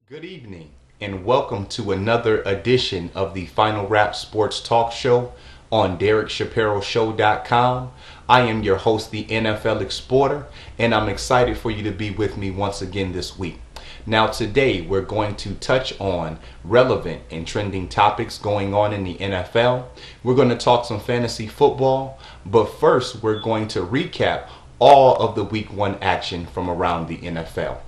Good evening and welcome to another edition of the Final Wrap Sports Talk Show on DerekShapiroShow.com. I am your host, the NFL Exporter, and I'm excited for you to be with me once again this week. Now today we're going to touch on relevant and trending topics going on in the NFL. We're going to talk some fantasy football, but first we're going to recap all of the Week 1 action from around the NFL.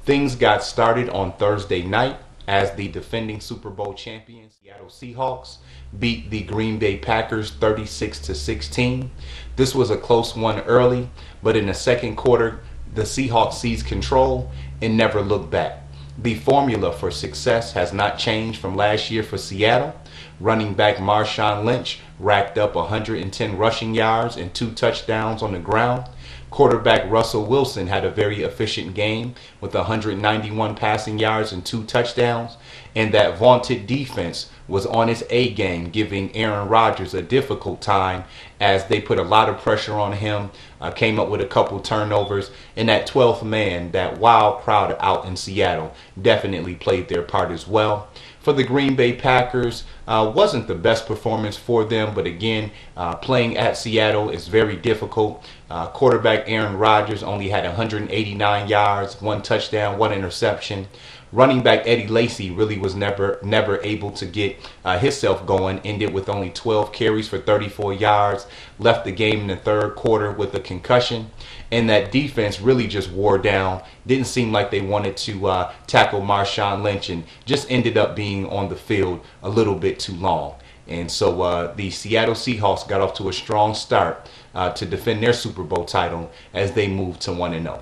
Things got started on Thursday night as the defending Super Bowl champions, Seattle Seahawks, beat the Green Bay Packers 36-16. This was a close one early, but in the second quarter, the Seahawks seized control and never looked back. The formula for success has not changed from last year for Seattle. Running back Marshawn Lynch racked up 110 rushing yards and 2 touchdowns on the ground. Quarterback Russell Wilson had a very efficient game with 191 passing yards and 2 touchdowns. And that vaunted defense was on its A game, giving Aaron Rodgers a difficult time as they put a lot of pressure on him, came up with a couple turnovers. And that 12th man, that wild crowd out in Seattle, definitely played their part as well. For the Green Bay Packers, wasn't the best performance for them, but again, playing at Seattle is very difficult. Quarterback Aaron Rodgers only had 189 yards, 1 touchdown, 1 interception. Running back Eddie Lacy really was never able to get himself going, ended with only 12 carries for 34 yards, left the game in the third quarter with a concussion. And that defense really just wore down. Didn't seem like they wanted to tackle Marshawn Lynch and just ended up being on the field a little bit too long. And so the Seattle Seahawks got off to a strong start to defend their Super Bowl title as they moved to 1-0.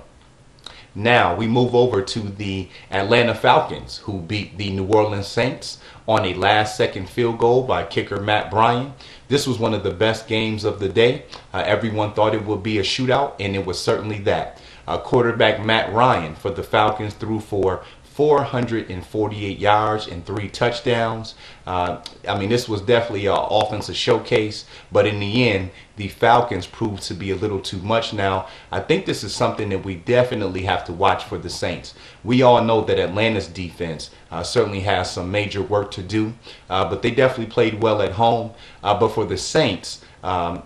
Now we move over to the Atlanta Falcons, who beat the New Orleans Saints on a last-second field goal by kicker Matt Ryan. This was one of the best games of the day. Everyone thought it would be a shootout, and it was certainly that. Quarterback Matt Ryan for the Falcons threw for 448 yards and 3 touchdowns. This was definitely an offensive showcase, but in the end, the Falcons proved to be a little too much. Now, I think this is something that we definitely have to watch for the Saints. We all know that Atlanta's defense certainly has some major work to do, but they definitely played well at home. But for the Saints,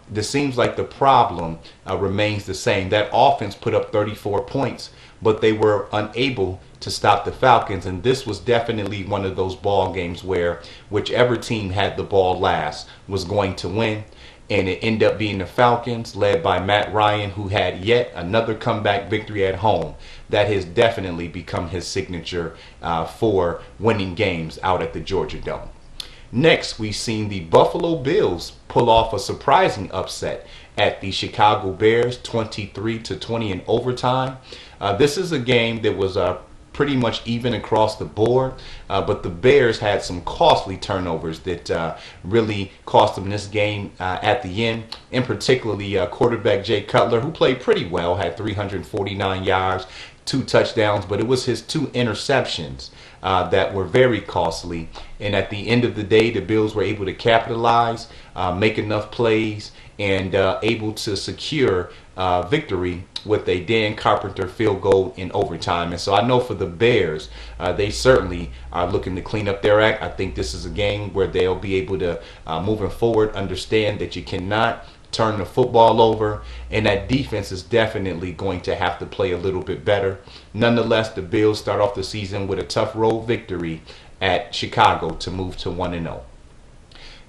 this seems like the problem remains the same. That offense put up 34 points, but they were unable to stop the Falcons, and this was definitely one of those ball games where whichever team had the ball last was going to win. And it ended up being the Falcons, led by Matt Ryan, who had yet another comeback victory at home. That has definitely become his signature for winning games out at the Georgia Dome. Next, we've seen the Buffalo Bills pull off a surprising upset at the Chicago Bears, 23-20 in overtime. This is a game that was pretty much even across the board, but the Bears had some costly turnovers that really cost them this game at the end. In particularly, quarterback Jay Cutler, who played pretty well, had 349 yards, 2 touchdowns, but it was his 2 interceptions that were very costly. And at the end of the day, the Bills were able to capitalize, make enough plays, and able to secure victory with a Dan Carpenter field goal in overtime. And so I know for the Bears, they certainly are looking to clean up their act. I think this is a game where they'll be able to, moving forward, understand that you cannot turn the football over, and that defense is definitely going to have to play a little bit better. Nonetheless, the Bills start off the season with a tough road victory at Chicago to move to 1-0.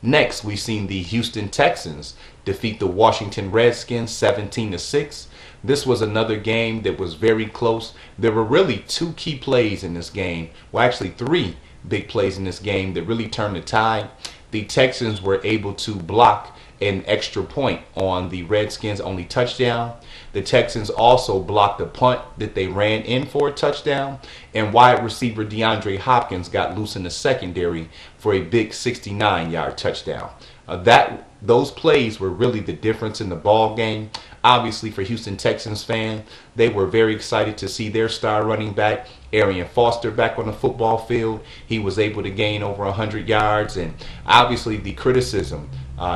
Next, we've seen the Houston Texans defeat the Washington Redskins 17-6. This was another game that was very close. There were really 2 key plays in this game. Well, actually 3 big plays in this game that really turned the tide. The Texans were able to block an extra point on the Redskins' only touchdown. The Texans also blocked a punt that they ran in for a touchdown, and wide receiver DeAndre Hopkins got loose in the secondary for a big 69-yard touchdown. Those plays were really the difference in the ball game. Obviously, for Houston Texans fans, they were very excited to see their star running back, Arian Foster, back on the football field. He was able to gain over 100 yards, and obviously the criticism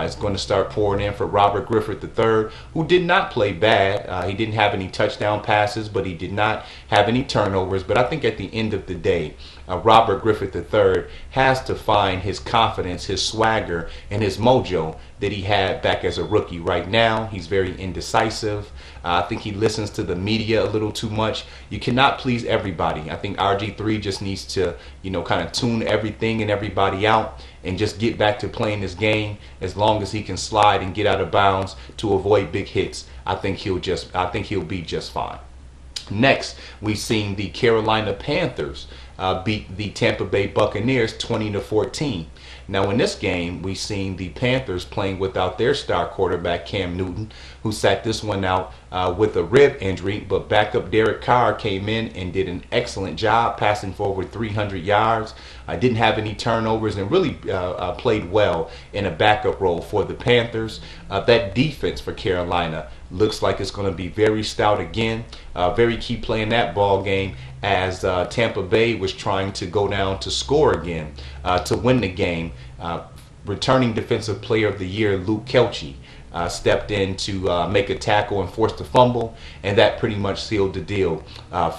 is going to start pouring in for Robert Griffith III, who did not play bad. He didn't have any touchdown passes, but he did not have any turnovers. But I think at the end of the day, Robert Griffith III has to find his confidence, his swagger, and his mojo that he had back as a rookie. Right now, he's very indecisive. I think he listens to the media a little too much. You cannot please everybody. I think RG3 just needs to, kind of tune everything and everybody out and just get back to playing this game. As long as he can slide and get out of bounds to avoid big hits, I think he'll be just fine. Next, we've seen the Carolina Panthers beat the Tampa Bay Buccaneers 20-14. Now in this game, we've seen the Panthers playing without their star quarterback Cam Newton, who sat this one out with a rib injury, but backup Derek Carr came in and did an excellent job, passing for over 300 yards. Didn't have any turnovers and really played well in a backup role for the Panthers. That defense for Carolina looks like it's going to be very stout again. Very key play in that ball game as Tampa Bay was trying to go down to score again to win the game. Returning Defensive Player of the Year Luke Kelce stepped in to make a tackle and forced a fumble, and that pretty much sealed the deal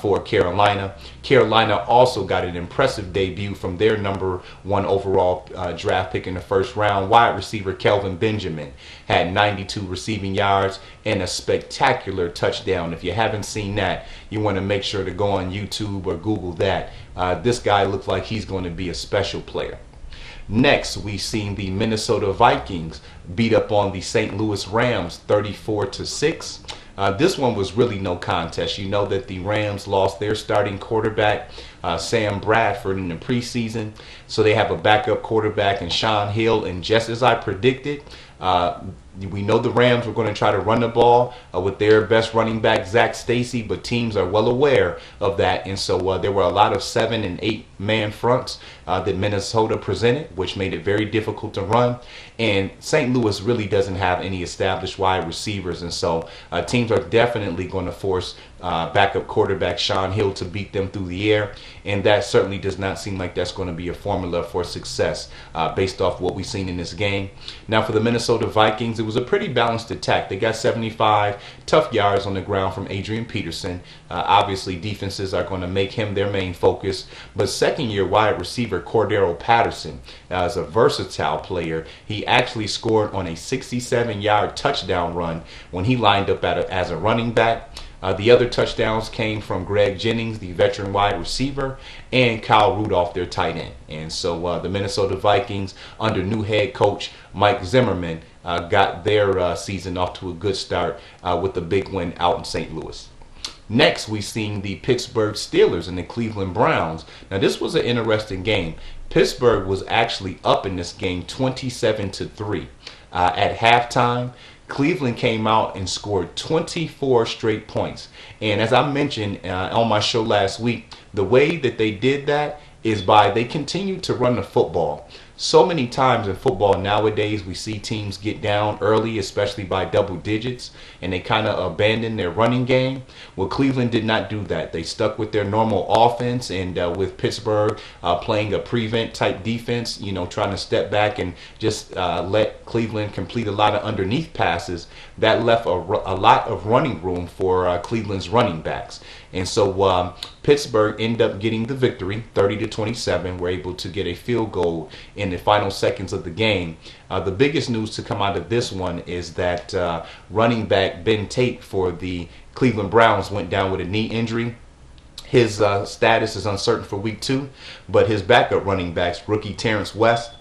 for Carolina. Carolina also got an impressive debut from their number 1 overall draft pick in the first round. Wide receiver Kelvin Benjamin had 92 receiving yards and a spectacular touchdown. If you haven't seen that, you want to make sure to go on YouTube or Google that. This guy looks like he's going to be a special player. Next, we've seen the Minnesota Vikings beat up on the St. Louis Rams 34-6. This one was really no contest. You know that the Rams lost their starting quarterback, Sam Bradford, in the preseason. So they have a backup quarterback in Sean Hill. And just as I predicted, we know the Rams were going to try to run the ball with their best running back, Zach Stacy, but teams are well aware of that. And so there were a lot of 7- and 8-man fronts that Minnesota presented, which made it very difficult to run. And St. Louis really doesn't have any established wide receivers. And so teams are definitely going to force backup quarterback Sean Hill to beat them through the air. And that certainly does not seem like that's going to be a formula for success based off what we've seen in this game. Now for the Minnesota Vikings, it was a pretty balanced attack. They got 75 tough yards on the ground from Adrian Peterson. Obviously, defenses are going to make him their main focus. But second-year wide receiver Cordero Patterson is a versatile player. He actually scored on a 67-yard touchdown run when he lined up as a running back. The other touchdowns came from Greg Jennings, the veteran wide receiver, and Kyle Rudolph, their tight end. And so the Minnesota Vikings, under new head coach Mike Zimmerman, got their season off to a good start with the big win out in St. Louis. Next, we've seen the Pittsburgh Steelers and the Cleveland Browns. Now, this was an interesting game. Pittsburgh was actually up in this game 27-3. At halftime, Cleveland came out and scored 24 straight points. And as I mentioned on my show last week, the way that they did that is by they continued to run the football. So many times in football nowadays, we see teams get down early, especially by double digits, and they kind of abandon their running game. Well, Cleveland did not do that. They stuck with their normal offense, and with Pittsburgh playing a prevent type defense, trying to step back and just let Cleveland complete a lot of underneath passes, that left a lot of running room for Cleveland's running backs. And so Pittsburgh ended up getting the victory, 30-27. We're able to get a field goal in the final seconds of the game. The biggest news to come out of this one is that running back Ben Tate for the Cleveland Browns went down with a knee injury. His status is uncertain for week 2, but his backup running backs, rookie Terrence West,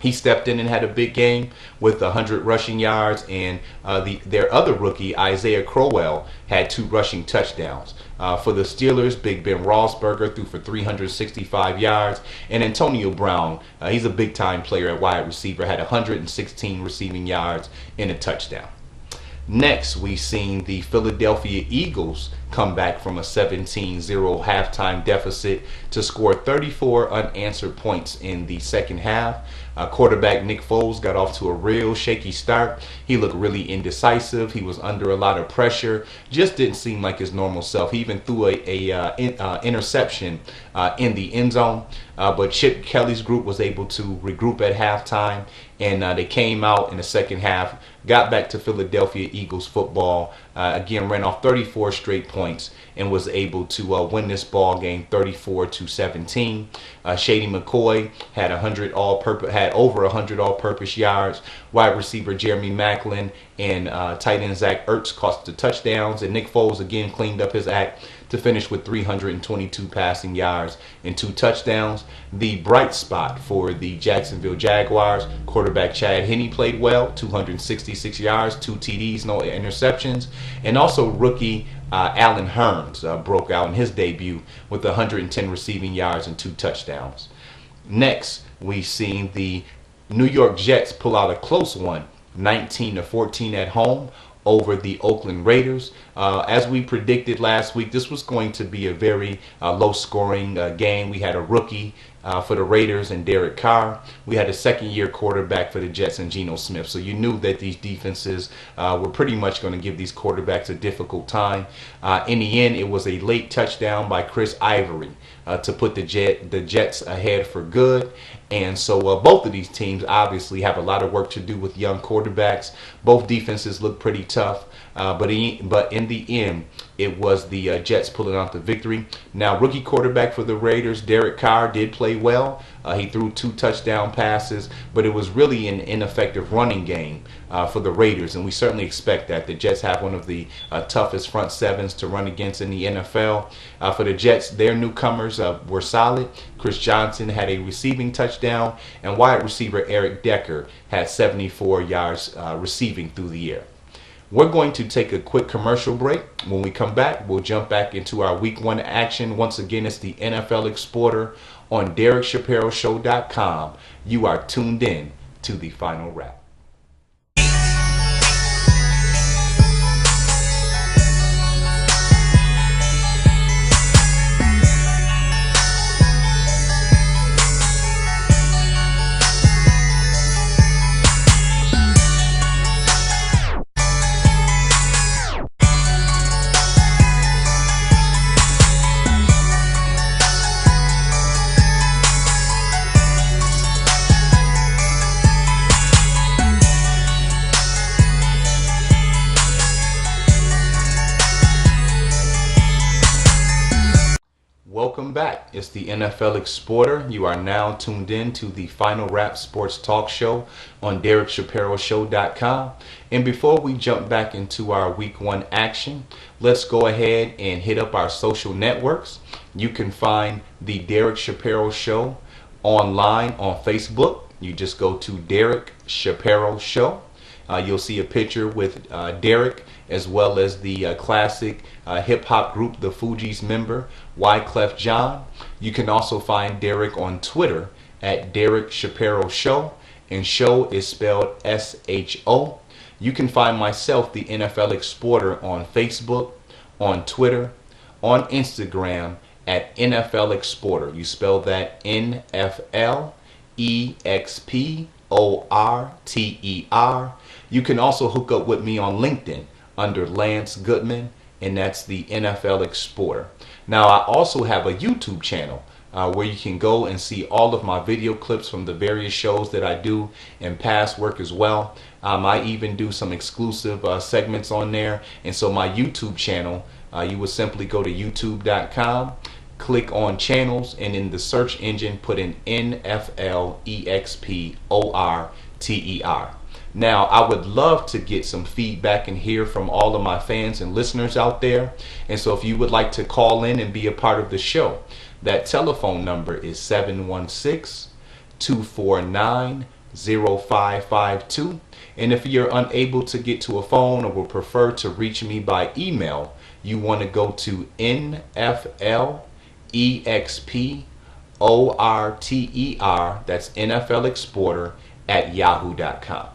he stepped in and had a big game with 100 rushing yards, and their other rookie, Isaiah Crowell, had 2 rushing touchdowns. For the Steelers, Big Ben Roethlisberger threw for 365 yards, and Antonio Brown, he's a big-time player at wide receiver, had 116 receiving yards and a touchdown. Next, we've seen the Philadelphia Eagles come back from a 17-0 halftime deficit to score 34 unanswered points in the second half. Quarterback Nick Foles got off to a real shaky start. He looked really indecisive. He was under a lot of pressure. Just didn't seem like his normal self. He even threw a interception in the end zone. But Chip Kelly's group was able to regroup at halftime, and they came out in the second half, got back to Philadelphia Eagles football, again ran off 34 straight points and was able to win this ball game 34-17. Shady McCoy had over 100 all-purpose yards. Wide receiver Jeremy Maclin and tight end Zach Ertz cost the touchdowns, and Nick Foles again cleaned up his act to finish with 322 passing yards and 2 touchdowns. The bright spot for the Jacksonville Jaguars, quarterback Chad Henne played well, 266 yards, 2 TDs, no interceptions, and also rookie Allen Hurns broke out in his debut with 110 receiving yards and 2 touchdowns. Next, we've seen the New York Jets pull out a close one, 19-14 at home over the Oakland Raiders. As we predicted last week, this was going to be a very low-scoring game. We had a rookie for the Raiders and Derek Carr. We had a second-year quarterback for the Jets and Geno Smith. So you knew that these defenses were pretty much going to give these quarterbacks a difficult time. In the end, it was a late touchdown by Chris Ivory to put the Jets ahead for good. And so both of these teams obviously have a lot of work to do with young quarterbacks. Both defenses look pretty tough, but in the end, it was the Jets pulling out the victory. Now, rookie quarterback for the Raiders, Derek Carr, did play well. He threw 2 touchdown passes, but it was really an ineffective running game for the Raiders, and we certainly expect that. The Jets have one of the toughest front sevens to run against in the NFL. For the Jets, their newcomers were solid. Chris Johnson had a receiving touchdown, and wide receiver Eric Decker had 74 yards receiving through the air. We're going to take a quick commercial break. When we come back, we'll jump back into our Week 1 action. Once again, it's the NFL Exporter on DerekShapiroShow.com. You are tuned in to the Final Wrap. Welcome back. It's the NFL Exporter. You are now tuned in to the Final Wrap Sports Talk Show on DerekShapiroShow.com. And before we jump back into our Week 1 action, let's go ahead and hit up our social networks. You can find the Derek Shapiro Show online on Facebook. You just go to Derek Shapiro Show. You'll see a picture with Derek, as well as the classic hip-hop group, the Fugees member, Wyclef Jean. You can also find Derek on Twitter at Derek Shapiro Show, and show is spelled S-H-O. You can find myself, the NFL Exporter, on Facebook, on Twitter, on Instagram at NFL Exporter. You spell that NFLExporter. You can also hook up with me on LinkedIn under Lance Goodman, and that's the NFL Exporter. Now, I also have a YouTube channel where you can go and see all of my video clips from the various shows that I do and past work as well. I even do some exclusive segments on there. And so my YouTube channel, you would simply go to youtube.com, click on channels, and in the search engine put in NFLExporter. Now, I would love to get some feedback and hear from all of my fans and listeners out there. And so if you would like to call in and be a part of the show, that telephone number is 716-249-0552. And if you're unable to get to a phone or would prefer to reach me by email, you want to go to NFLExporter, that's NFL Exporter, at yahoo.com.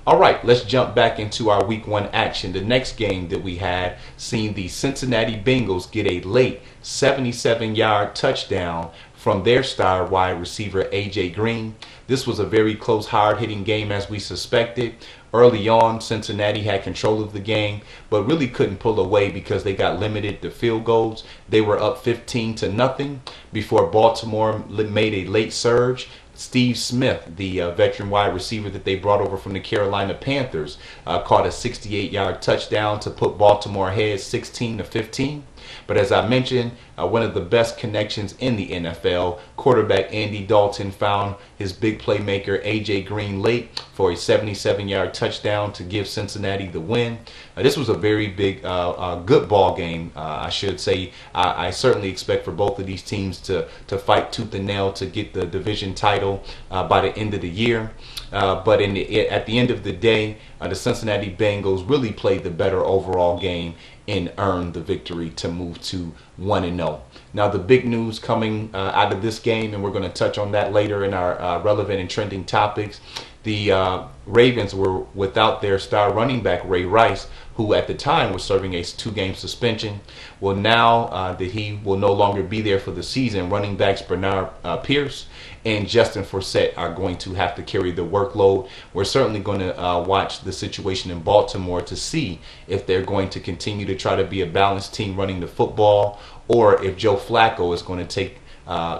All right, let's jump back into our Week 1 action. The next game that we had seen the Cincinnati Bengals get a late 77-yard touchdown from their star wide receiver, A.J. Green. This was a very close, hard-hitting game as we suspected. Early on, Cincinnati had control of the game, but really couldn't pull away because they got limited to field goals. They were up 15-0 before Baltimore made a late surge. Steve Smith, the veteran wide receiver that they brought over from the Carolina Panthers, caught a 68-yard touchdown to put Baltimore ahead 16-15. But as I mentioned, one of the best connections in the NFL, quarterback Andy Dalton found his big playmaker A.J. Green late for a 77-yard touchdown to give Cincinnati the win. This was a very big, good ball game, I should say. I certainly expect for both of these teams to fight tooth and nail to get the division title by the end of the year. But at the end of the day, the Cincinnati Bengals really played the better overall game and earned the victory to move to 1-0. Now, the big news coming out of this game, and we're going to touch on that later in our relevant and trending topics, the Ravens were without their star running back, Ray Rice, who at the time was serving a 2-game suspension. Well, now that he will no longer be there for the season, running backs Bernard Pierce and Justin Forsett are going to have to carry the workload. We're certainly going to watch the situation in Baltimore to see if they're going to continue to try to be a balanced team running the football, or if Joe Flacco is going to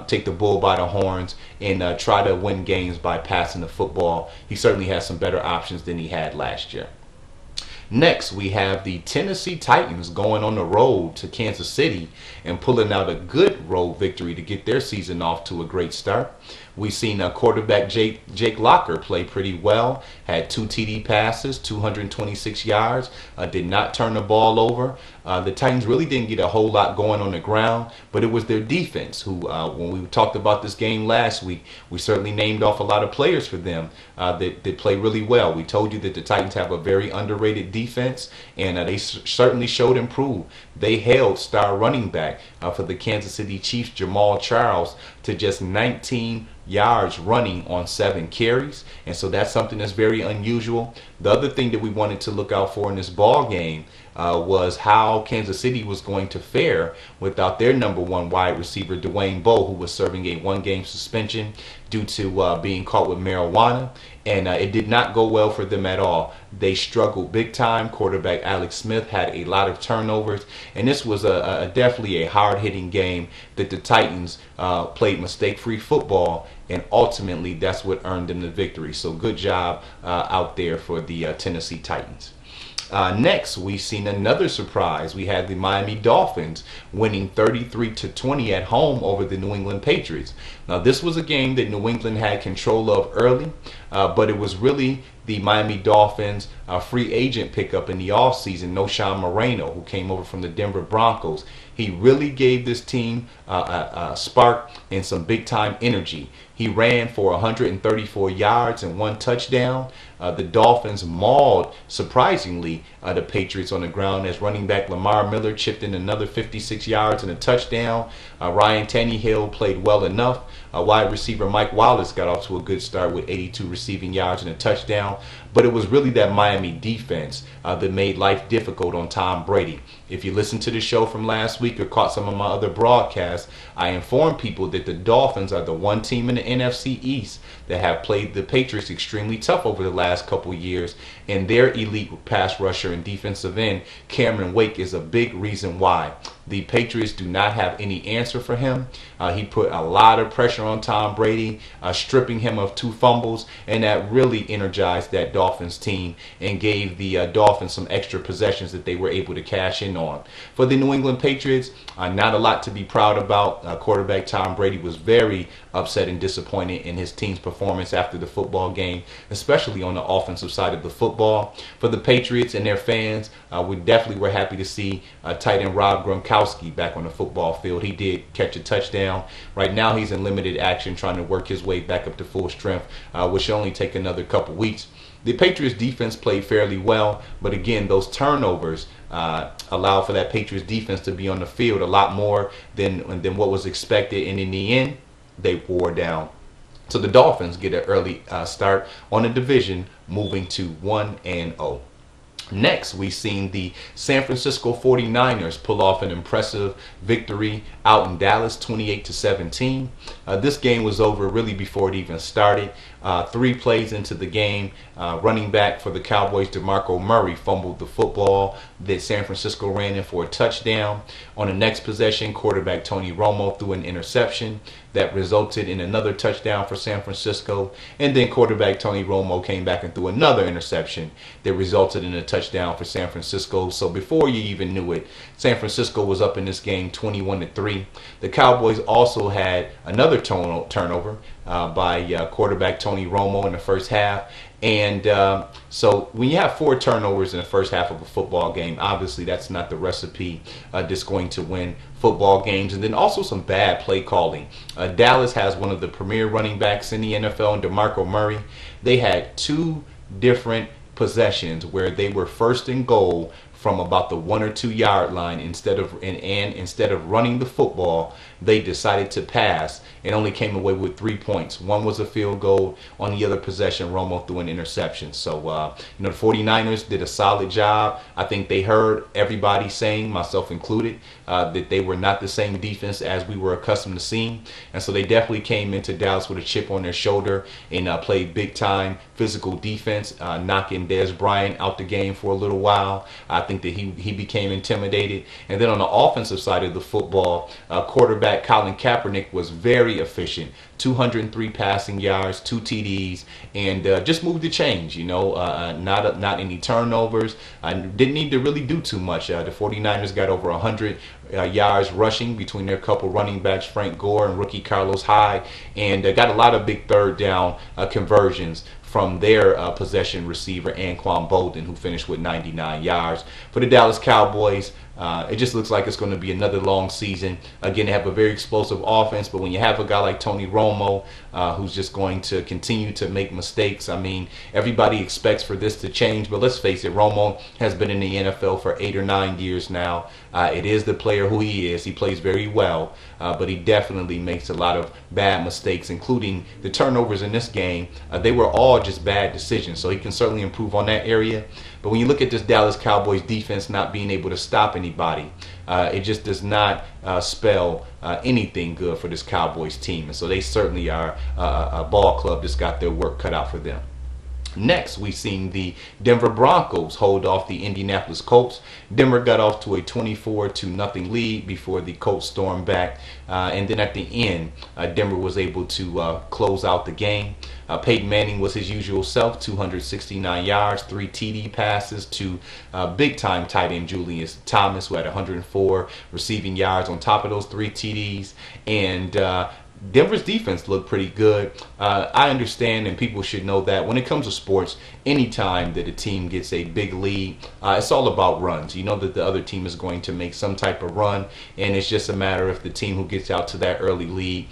take the bull by the horns and try to win games by passing the football. He certainly has some better options than he had last year. Next, we have the Tennessee Titans going on the road to Kansas City and pulling out a good road victory to get their season off to a great start. We've seen quarterback Jake Locker play pretty well, had 2 TD passes, 226 yards, did not turn the ball over. The Titans really didn't get a whole lot going on the ground, but it was their defense who, when we talked about this game last week, we certainly named off a lot of players for them that play really well. We told you that the Titans have a very underrated defense, and they certainly showed improve. They held star running back for the Kansas City Chiefs, Jamal Charles, to just 19 yards running on 7 carries, and so that's something that's very unusual. The other thing that we wanted to look out for in this ball game was how Kansas City was going to fare without their number 1 wide receiver, Dwayne Bowe, who was serving a 1-game suspension due to being caught with marijuana, and it did not go well for them at all. They struggled big time. Quarterback Alex Smith had a lot of turnovers, and this was definitely a hard-hitting game that the Titans played mistake-free football, and ultimately that's what earned them the victory. So good job out there for the Tennessee Titans. Next, we've seen another surprise. We had the Miami Dolphins winning 33-20 at home over the New England Patriots. Now, this was a game that New England had control of early, but it was really the Miami Dolphins free agent pickup in the offseason, Noshawn Moreno, who came over from the Denver Broncos. He really gave this team a spark and some big-time energy. He ran for 134 yards and 1 touchdown. The Dolphins mauled, surprisingly, the Patriots on the ground as running back Lamar Miller chipped in another 56 yards and a touchdown. Ryan Tannehill played well enough. Wide receiver Mike Wallace got off to a good start with 82 receiving yards and a touchdown. But it was really that Miami defense that made life difficult on Tom Brady. If you listened to the show from last week or caught some of my other broadcasts, I informed people that the Dolphins are the one team in the NFC East that have played the Patriots extremely tough over the last couple years, and their elite pass rusher and defensive end, Cameron Wake, is a big reason why. The Patriots do not have any answer for him. He put a lot of pressure on Tom Brady, stripping him of 2 fumbles, and that really energized that Dolphins team and gave the Dolphins some extra possessions that they were able to cash in on. For the New England Patriots, not a lot to be proud about. Quarterback Tom Brady was very upset and disappointed in his team's performance after the football game, especially on the offensive side of the football. For the Patriots and their fans, we definitely were happy to see tight end Rob Gronkowski back on the football field. He did catch a touchdown. Right now he's in limited action trying to work his way back up to full strength, which should only take another couple weeks. The Patriots defense played fairly well, but again, those turnovers allowed for that Patriots defense to be on the field a lot more than what was expected, and in the end, they wore down. So the Dolphins get an early start on the division, moving to 1-0. Next, we've seen the San Francisco 49ers pull off an impressive victory out in Dallas, 28-17. This game was over really before it even started. 3 plays into the game, running back for the Cowboys, DeMarco Murray, fumbled the football that San Francisco ran in for a touchdown. On the next possession, quarterback Tony Romo threw an interception. that resulted in another touchdown for San Francisco. And then quarterback Tony Romo came back and threw another interception that resulted in a touchdown for San Francisco. So before you even knew it, San Francisco was up in this game 21-3. The Cowboys also had another turnover by quarterback Tony Romo in the first half. And so when you have 4 turnovers in the first half of a football game, obviously that's not the recipe that's going to win football games. And then also some bad play calling. Dallas has one of the premier running backs in the NFL, and DeMarco Murray. They had 2 different possessions where they were first and goal from about the 1 or 2 yard line. Instead of running the football, they decided to pass and only came away with 3 points. One was a field goal. On the other possession, Romo threw an interception. So the 49ers did a solid job. I think they heard everybody saying, myself included, that they were not the same defense as we were accustomed to seeing, and so they definitely came into Dallas with a chip on their shoulder and played big time physical defense, knocking Dez Bryant out the game for a little while. I think that he became intimidated. And then on the offensive side of the football, quarterback Colin Kaepernick was very efficient. 203 passing yards, 2 TDs, and just moved the change, not any turnovers. Didn't need to really do too much. The 49ers got over 100 yards rushing between their couple running backs, Frank Gore and rookie Carlos Hyde, and got a lot of big third down conversions from their possession receiver, Anquan Bolden, who finished with 99 yards. For the Dallas Cowboys, it just looks like it's going to be another long season. Again, they have a very explosive offense, but when you have a guy like Tony Romo, who's just going to continue to make mistakes, I mean, everybody expects for this to change, but let's face it, Romo has been in the NFL for 8 or 9 years now. It is the player who he is. He plays very well, but he definitely makes a lot of bad mistakes, including the turnovers in this game. They were all just bad decisions, so he can certainly improve on that area. But when you look at this Dallas Cowboys defense not being able to stop anybody, it just does not spell anything good for this Cowboys team. And so they certainly are a ball club that's got their work cut out for them. Next, we've seen the Denver Broncos hold off the Indianapolis Colts. Denver got off to a 24-0 lead before the Colts stormed back. And then at the end, Denver was able to close out the game. Peyton Manning was his usual self, 269 yards, 3 TD passes to big-time tight end Julius Thomas, who had 104 receiving yards on top of those 3 TDs. And Denver's defense looked pretty good. I understand, and people should know that when it comes to sports, anytime that a team gets a big lead, it's all about runs. You know that the other team is going to make some type of run, and it's just a matter if the team who gets out to that early lead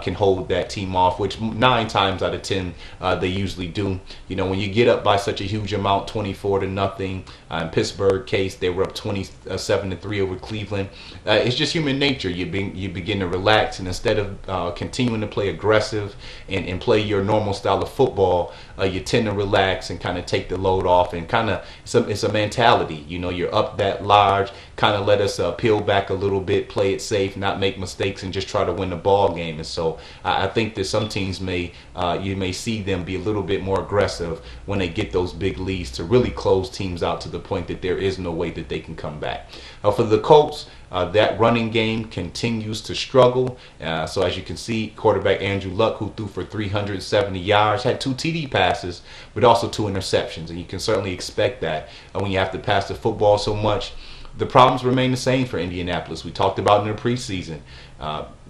can hold that team off, which 9 times out of 10 they usually do. When you get up by such a huge amount, 24-0, in Pittsburgh case, they were up 27-3 over Cleveland. It's just human nature. You begin to relax, and instead of continuing to play aggressive and play your normal style of football, you tend to relax and kind of take the load off, and kind of it's a mentality. You're up that large, kind of let us peel back a little bit, play it safe, not make mistakes, and just try to win the ball game. And so I think that some teams you may see them be a little bit more aggressive when they get those big leads to really close teams out to the point that there is no way that they can come back. For the Colts, that running game continues to struggle. So as you can see, quarterback Andrew Luck, who threw for 370 yards, had 2 TD passes, but also 2 interceptions. And you can certainly expect that when you have to pass the football so much. The problems remain the same for Indianapolis. We talked about in the preseason.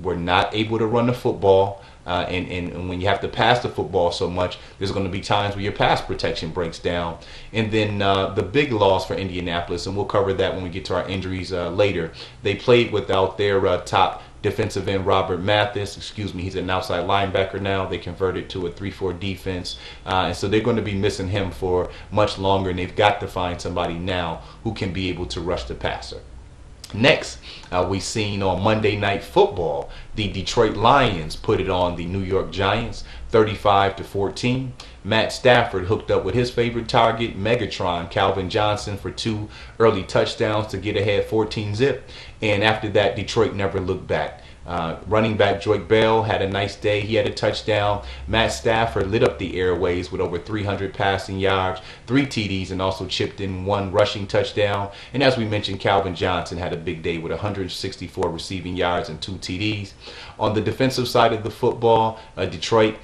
We're not able to run the football. And when you have to pass the football so much, there's going to be times where your pass protection breaks down. And then the big loss for Indianapolis, and we'll cover that when we get to our injuries later, they played without their top defensive end, Robert Mathis. He's an outside linebacker now. They converted to a 3-4 defense. And so they're going to be missing him for much longer, and they've got to find somebody now who can be able to rush the passer. Next, we've seen on Monday Night Football, the Detroit Lions put it on the New York Giants, 35-14. Matt Stafford hooked up with his favorite target, Megatron, Calvin Johnson, for 2 early touchdowns to get ahead 14-0. And after that, Detroit never looked back. Running back Joyke Bell had a nice day. He had a touchdown. Matt Stafford lit up the airways with over 300 passing yards, 3 TDs, and also chipped in 1 rushing touchdown. And as we mentioned, Calvin Johnson had a big day with 164 receiving yards and 2 TDs. On the defensive side of the football, Detroit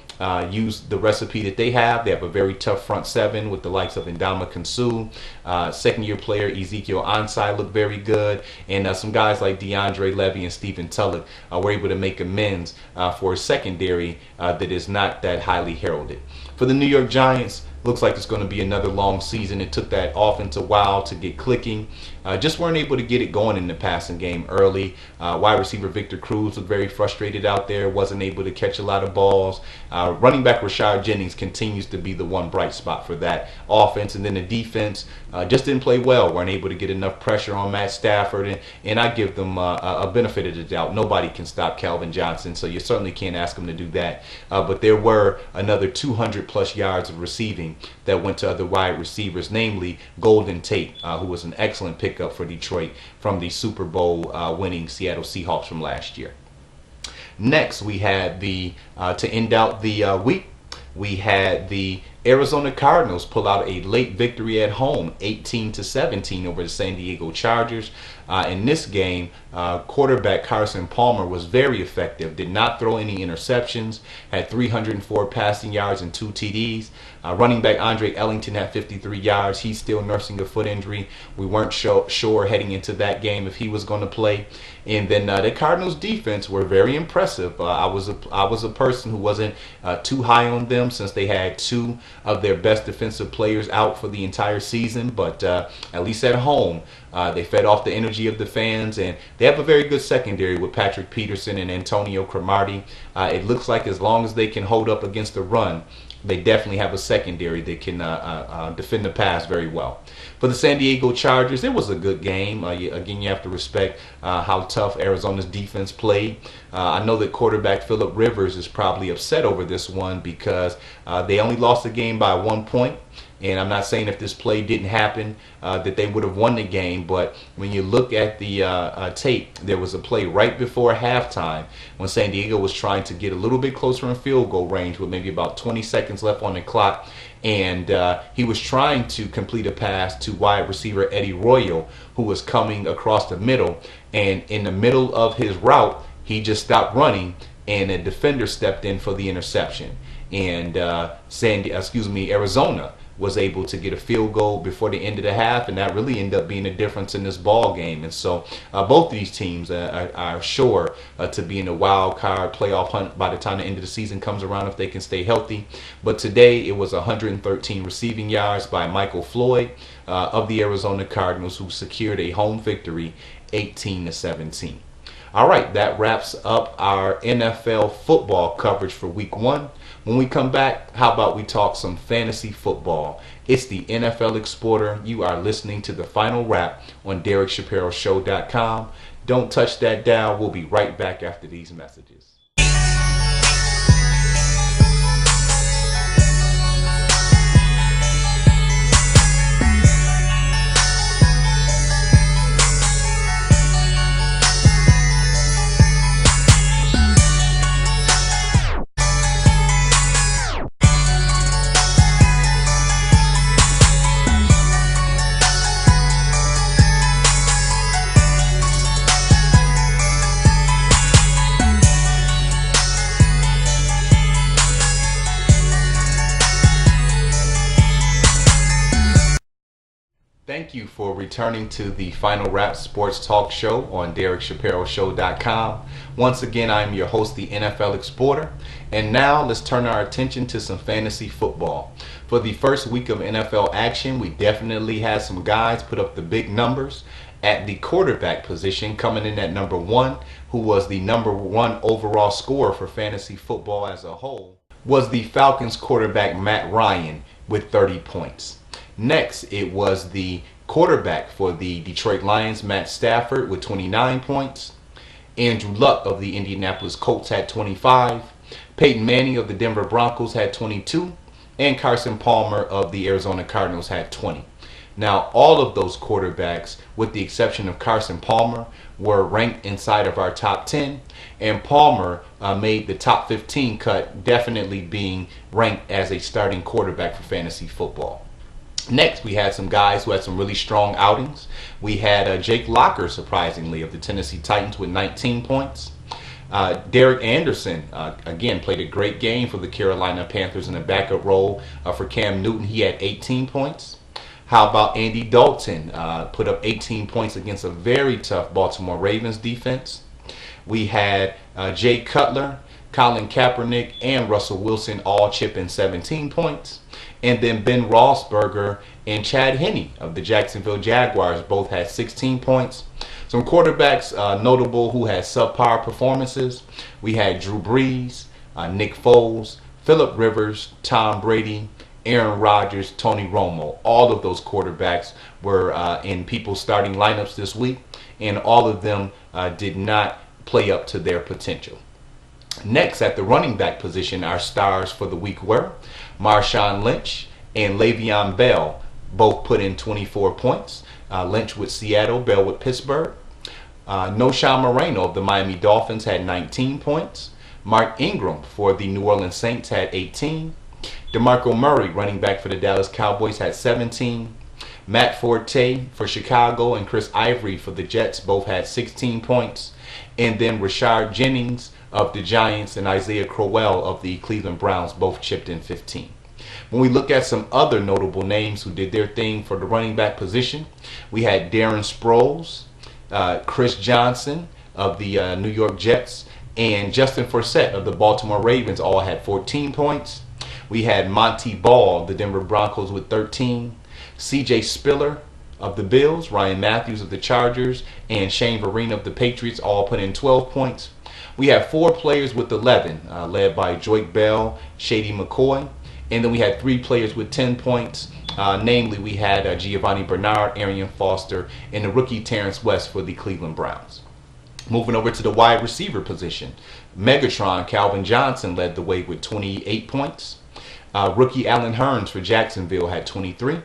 used the recipe that they have. They have a very tough front seven with the likes of Ndamukong Suh. Second-year player Ezekiel Ansah looked very good. And some guys like DeAndre Levy and Stephen Tulloch were able to make amends for a secondary that is not that highly heralded. For the New York Giants, looks like it's going to be another long season. It took that offense a while to get clicking. Just weren't able to get it going in the passing game early. Wide receiver Victor Cruz was very frustrated out there, wasn't able to catch a lot of balls. Running back Rashard Jennings continues to be the one bright spot for that offense. And then the defense just didn't play well, weren't able to get enough pressure on Matt Stafford. And I give them a benefit of the doubt. Nobody can stop Calvin Johnson, so you certainly can't ask him to do that. But there were another 200 plus yards of receiving that went to other wide receivers, namely Golden Tate, who was an excellent pickup for Detroit from the Super Bowl winning Seattle Seahawks from last year. Next, we had to end out the week, we had the Arizona Cardinals pull out a late victory at home, 18-17 over the San Diego Chargers. In this game, quarterback Carson Palmer was very effective, did not throw any interceptions, had 304 passing yards and 2 TDs. Running back Andre Ellington had 53 yards. He's still nursing a foot injury. We weren't sure heading into that game if he was going to play. And then the Cardinals defense were very impressive. I was a person who wasn't too high on them since they had 2 of their best defensive players out for the entire season. But at least at home, they fed off the energy of the fans, and they have a very good secondary with Patrick Peterson and Antonio Cromartie. It looks like as long as they can hold up against the run, they definitely have a secondary that can defend the pass very well. For the San Diego Chargers, it was a good game. Again, you have to respect how tough Arizona's defense played. I know that quarterback Phillip Rivers is probably upset over this one because they only lost the game by 1 point. And I'm not saying if this play didn't happen that they would have won the game, but when you look at the tape, there was a play right before halftime when San Diego was trying to get a little bit closer in field goal range with maybe about 20 seconds left on the clock. And he was trying to complete a pass to wide receiver Eddie Royal, who was coming across the middle. And in the middle of his route, he just stopped running, and a defender stepped in for the interception. And Arizona was able to get a field goal before the end of the half, and that really ended up being a difference in this ball game. And so both these teams are sure to be in a wild card playoff hunt by the time the end of the season comes around if they can stay healthy. But today it was 113 receiving yards by Michael Floyd of the Arizona Cardinals, who secured a home victory 18-17. All right, that wraps up our NFL football coverage for week 1. When we come back, how about we talk some fantasy football? It's the NFL Exporter. You are listening to the final wrap on DerekShapiroShow.com. Don't touch that dial. We'll be right back after these messages. Thank you for returning to the Final Wrap Sports Talk Show on DerekShapiroShow.com. Once again, I'm your host, the NFL Exporter. And now let's turn our attention to some fantasy football. For the first week of NFL action, we definitely had some guys put up the big numbers. At the quarterback position, coming in at number 1, who was the number 1 overall scorer for fantasy football as a whole, was the Falcons quarterback Matt Ryan with 30 points. Next, it was the quarterback for the Detroit Lions, Matt Stafford, with 29 points. Andrew Luck of the Indianapolis Colts had 25. Peyton Manning of the Denver Broncos had 22. And Carson Palmer of the Arizona Cardinals had 20. Now, all of those quarterbacks, with the exception of Carson Palmer, were ranked inside of our top 10, and Palmer made the top 15 cut, definitely being ranked as a starting quarterback for fantasy football. Next, we had some guys who had some really strong outings. We had Jake Locker, surprisingly, of the Tennessee Titans with 19 points. Derek Anderson, again, played a great game for the Carolina Panthers in a backup role for Cam Newton. He had 18 points. How about Andy Dalton? Put up 18 points against a very tough Baltimore Ravens defense. We had Jay Cutler, Colin Kaepernick, and Russell Wilson all chip in 17 points. And then Ben Roethlisberger and Chad Henne of the Jacksonville Jaguars both had 16 points. Some quarterbacks notable who had subpar performances. We had Drew Brees, Nick Foles, Phillip Rivers, Tom Brady, Aaron Rodgers, Tony Romo. All of those quarterbacks were in people's starting lineups this week, and all of them did not play up to their potential. Next, at the running back position, our stars for the week were Marshawn Lynch and Le'Veon Bell. Both put in 24 points. Lynch with Seattle, Bell with Pittsburgh. Noshawn Moreno of the Miami Dolphins had 19 points. Mark Ingram for the New Orleans Saints had 18. DeMarco Murray, running back for the Dallas Cowboys, had 17. Matt Forte for Chicago and Chris Ivory for the Jets both had 16 points. And then Rashard Jennings of the Giants and Isaiah Crowell of the Cleveland Browns both chipped in 15. When we look at some other notable names who did their thing for the running back position, we had Darren Sproles, Chris Johnson of the New York Jets, and Justin Forsett of the Baltimore Ravens all had 14 points. We had Monty Ball of the Denver Broncos with 13. C.J. Spiller of the Bills, Ryan Matthews of the Chargers, and Shane Vereen of the Patriots all put in 12 points. We have 4 players with 11, led by Joique Bell, Shady McCoy. And then we had 3 players with 10 points. Namely, we had Giovanni Bernard, Arian Foster, and the rookie Terrence West for the Cleveland Browns. Moving over to the wide receiver position, Megatron Calvin Johnson led the way with 28 points. Rookie Allen Hurns for Jacksonville had 23.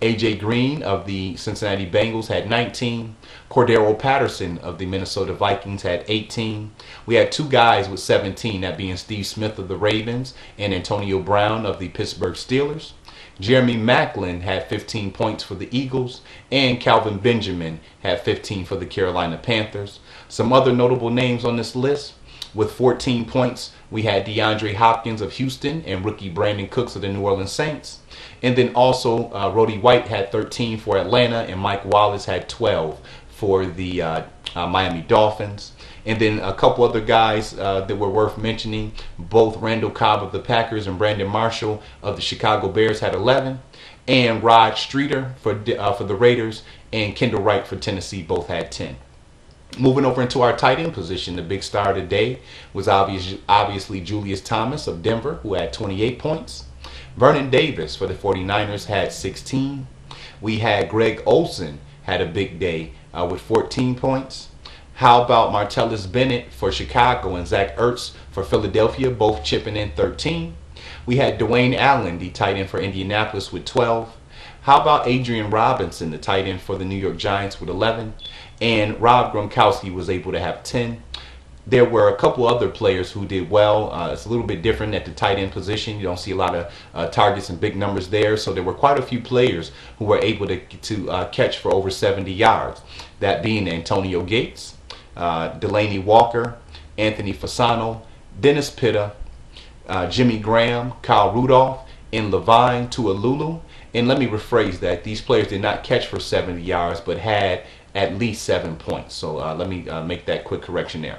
A.J. Green of the Cincinnati Bengals had 19. Cordero Patterson of the Minnesota Vikings had 18. We had 2 guys with 17, that being Steve Smith of the Ravens and Antonio Brown of the Pittsburgh Steelers. Jeremy Maclin had 15 points for the Eagles, and Calvin Benjamin had 15 for the Carolina Panthers. Some other notable names on this list: with 14 points, we had DeAndre Hopkins of Houston and rookie Brandon Cooks of the New Orleans Saints. And then also, Roddy White had 13 for Atlanta, and Mike Wallace had 12 for the Miami Dolphins. And then a couple other guys that were worth mentioning, both Randall Cobb of the Packers and Brandon Marshall of the Chicago Bears had 11. And Rod Streeter for the Raiders and Kendall Wright for Tennessee both had 10. Moving over into our tight end position, the big star today was obviously Julius Thomas of Denver, who had 28 points. Vernon Davis for the 49ers had 16. We had Greg Olsen had a big day with 14 points. How about Martellus Bennett for Chicago and Zach Ertz for Philadelphia, both chipping in 13. We had Dwayne Allen, the tight end for Indianapolis, with 12. How about Adrian Robinson, the tight end for the New York Giants, with 11. And Rob Gronkowski was able to have 10. There were a couple other players who did well. It's a little bit different at the tight end position. You don't see a lot of targets and big numbers there. So there were quite a few players who were able to catch for over 70 yards. That being Antonio Gates, Delaney Walker, Anthony Fasano, Dennis Pitta, Jimmy Graham, Kyle Rudolph, and Levine Tualulu. And let me rephrase that. These players did not catch for 70 yards, but had at least 7 points. So let me make that quick correction there.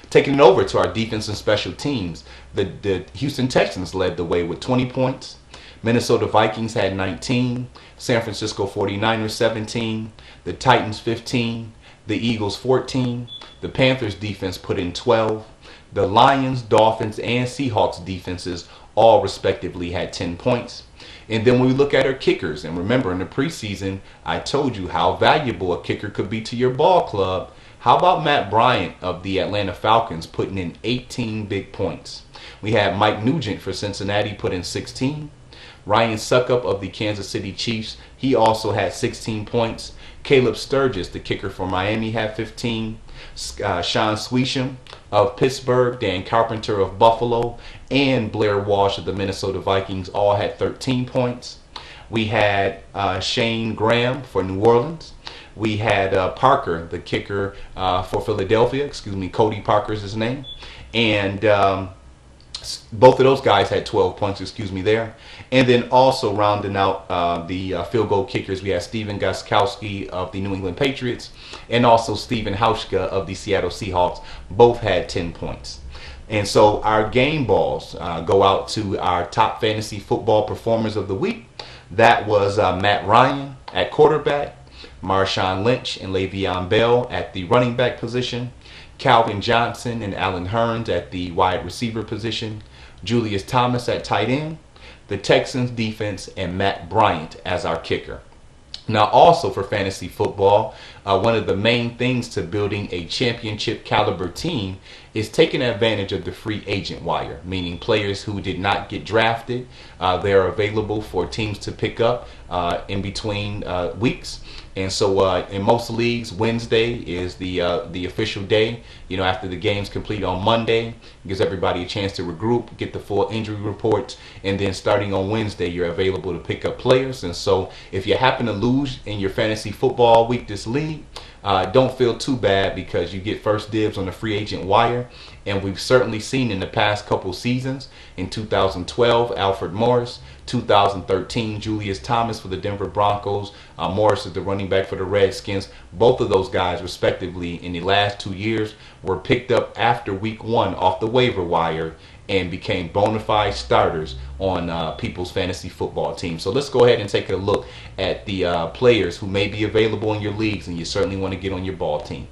Taking it over to our defense and special teams, the Houston Texans led the way with 20 points. Minnesota Vikings had 19. San Francisco 49ers 17. The Titans 15. The Eagles 14. The Panthers defense put in 12. The Lions, Dolphins, and Seahawks defenses all respectively had 10 points. And then when we look at our kickers, and remember in the preseason, I told you how valuable a kicker could be to your ball club. How about Matt Bryant of the Atlanta Falcons putting in 18 big points? We had Mike Nugent for Cincinnati put in 16. Ryan Suckup of the Kansas City Chiefs, he also had 16 points. Caleb Sturgis, the kicker for Miami, had 15. Sean Swisham of Pittsburgh, Dan Carpenter of Buffalo, and Blair Walsh of the Minnesota Vikings all had 13 points. We had Shane Graham for New Orleans. We had Parker, the kicker for Philadelphia. Cody Parker is his name. And both of those guys had 12 points, there. And then also rounding out the field goal kickers, we had Steven Gostkowski of the New England Patriots and also Steven Hauschka of the Seattle Seahawks. Both had 10 points. And so our game balls go out to our top fantasy football performers of the week. That was Matt Ryan at quarterback, Marshawn Lynch and Le'Veon Bell at the running back position, Calvin Johnson and Allen Hurns at the wide receiver position, Julius Thomas at tight end, the Texans defense, and Matt Bryant as our kicker. Now also for fantasy football, one of the main things to building a championship caliber team is taking advantage of the free agent wire, meaning players who did not get drafted, they're available for teams to pick up in between weeks. And so in most leagues, Wednesday is the official day. After the games complete on Monday, it gives everybody a chance to regroup, get the full injury reports, and then starting on Wednesday, you're available to pick up players. And so if you happen to lose in your fantasy football week this league, don't feel too bad because you get first dibs on the free agent wire. And we've certainly seen in the past couple seasons, in 2012, Alfred Morris, 2013, Julius Thomas for the Denver Broncos, Morris is the running back for the Redskins. Both of those guys, respectively, in the last 2 years were picked up after week 1 off the waiver wire and became bona fide starters on people's fantasy football team. So let's go ahead and take a look at the players who may be available in your leagues and you certainly want to get on your ball team.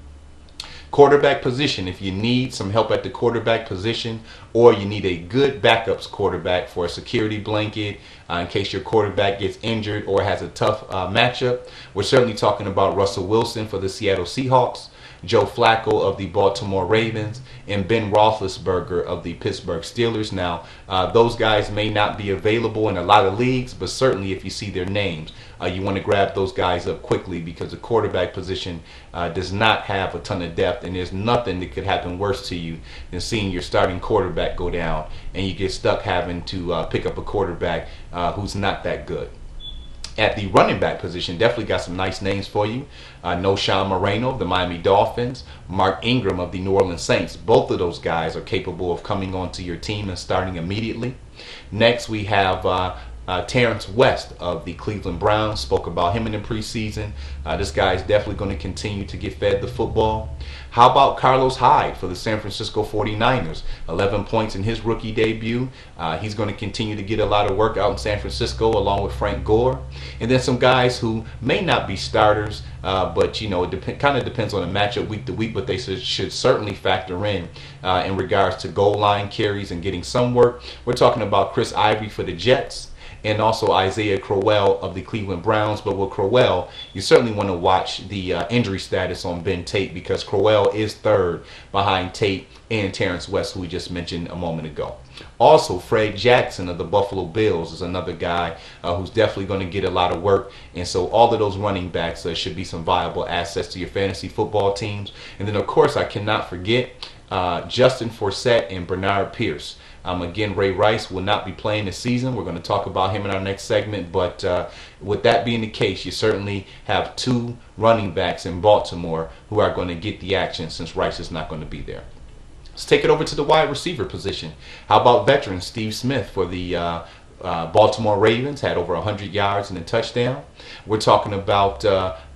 Quarterback position, if you need some help at the quarterback position or you need a good backups quarterback for a security blanket in case your quarterback gets injured or has a tough matchup, we're certainly talking about Russell Wilson for the Seattle Seahawks, Joe Flacco of the Baltimore Ravens, and Ben Roethlisberger of the Pittsburgh Steelers. Now, those guys may not be available in a lot of leagues, but certainly if you see their names, you want to grab those guys up quickly because the quarterback position does not have a ton of depth, and there's nothing that could happen worse to you than seeing your starting quarterback go down and you get stuck having to pick up a quarterback who's not that good. At the running back position, definitely got some nice names for you. Sean Moreno of the Miami Dolphins, Mark Ingram of the New Orleans Saints. Both of those guys are capable of coming onto your team and starting immediately. Next, we have Terrence West of the Cleveland Browns. Spoke about him in the preseason. This guy is definitely going to continue to get fed the football. How about Carlos Hyde for the San Francisco 49ers? 11 points in his rookie debut. He's going to continue to get a lot of work out in San Francisco along with Frank Gore. And then some guys who may not be starters, but it kind of depends on the matchup week to week, but they should certainly factor in regards to goal line carries and getting some work. We're talking about Chris Ivory for the Jets, and also Isaiah Crowell of the Cleveland Browns. But with Crowell, you certainly want to watch the injury status on Ben Tate because Crowell is third behind Tate and Terrence West, who we just mentioned a moment ago. Also, Fred Jackson of the Buffalo Bills is another guy who's definitely going to get a lot of work. And so all of those running backs should be some viable assets to your fantasy football teams. And then, of course, I cannot forget Justin Forsett and Bernard Pierce. Again, Ray Rice will not be playing this season. We're going to talk about him in our next segment. But with that being the case, you certainly have two running backs in Baltimore who are going to get the action since Rice is not going to be there. Let's take it over to the wide receiver position. How about veteran Steve Smith for the Baltimore Ravens? Had over 100 yards and a touchdown. We're talking about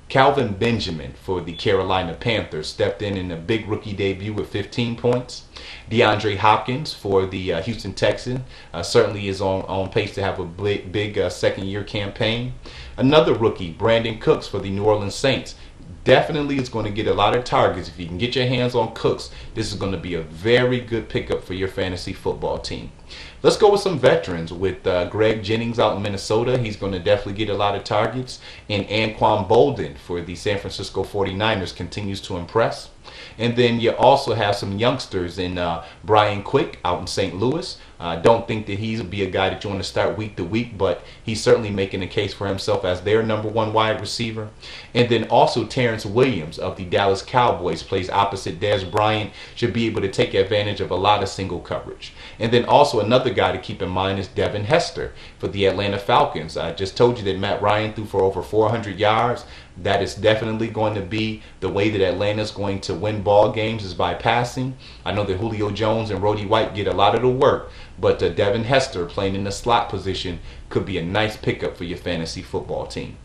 Calvin Benjamin for the Carolina Panthers. Stepped in a big rookie debut with 15 points. DeAndre Hopkins for the Houston Texans certainly is on pace to have a big second-year campaign. Another rookie, Brandon Cooks for the New Orleans Saints. Definitely is going to get a lot of targets. If you can get your hands on Cooks, this is going to be a very good pickup for your fantasy football team. Let's go with some veterans with Greg Jennings out in Minnesota. He's going to definitely get a lot of targets. And Anquan Bolden for the San Francisco 49ers continues to impress. And then you also have some youngsters in Brian Quick out in St. Louis. I don't think that he'll be a guy that you want to start week to week, but he's certainly making a case for himself as their #1 wide receiver. And then also Terrence Williams of the Dallas Cowboys plays opposite Dez Bryant, should be able to take advantage of a lot of single coverage. And then also another guy to keep in mind is Devin Hester for the Atlanta Falcons. I just told you that Matt Ryan threw for over 400 yards. That is definitely going to be the way that Atlanta is going to win ball games, is by passing. I know that Julio Jones and Roddy White get a lot of the work, but Devin Hester playing in the slot position could be a nice pickup for your fantasy football team.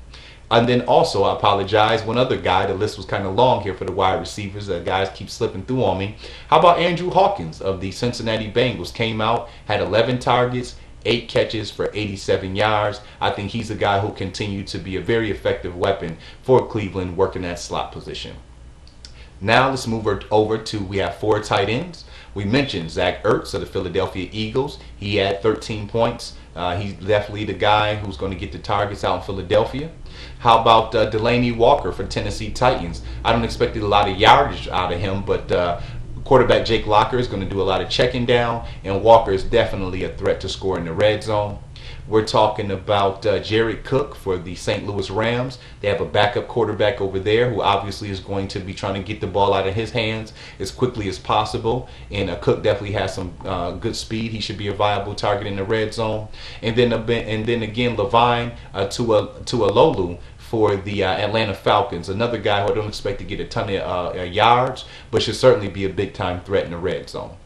And then also, I apologize, one other guy, the list was kind of long here for the wide receivers. Guys keep slipping through on me. How about Andrew Hawkins of the Cincinnati Bengals? Came out, had 11 targets, 8 catches for 87 yards. I think he's a guy who will continue to be a very effective weapon for Cleveland working that slot position. Now let's move over to, we have 4 tight ends. We mentioned Zach Ertz of the Philadelphia Eagles. He had 13 points. He's definitely the guy who's going to get the targets out in Philadelphia. How about Delaney Walker for Tennessee Titans? I don't expect a lot of yardage out of him, but quarterback Jake Locker is going to do a lot of checking down, and Walker is definitely a threat to score in the red zone. We're talking about Jared Cook for the St. Louis Rams. They have a backup quarterback over there who obviously is going to be trying to get the ball out of his hands as quickly as possible. And Cook definitely has some good speed. He should be a viable target in the red zone. And then again, Levine Tualolu for the Atlanta Falcons. Another guy who I don't expect to get a ton of yards, but should certainly be a big-time threat in the red zone.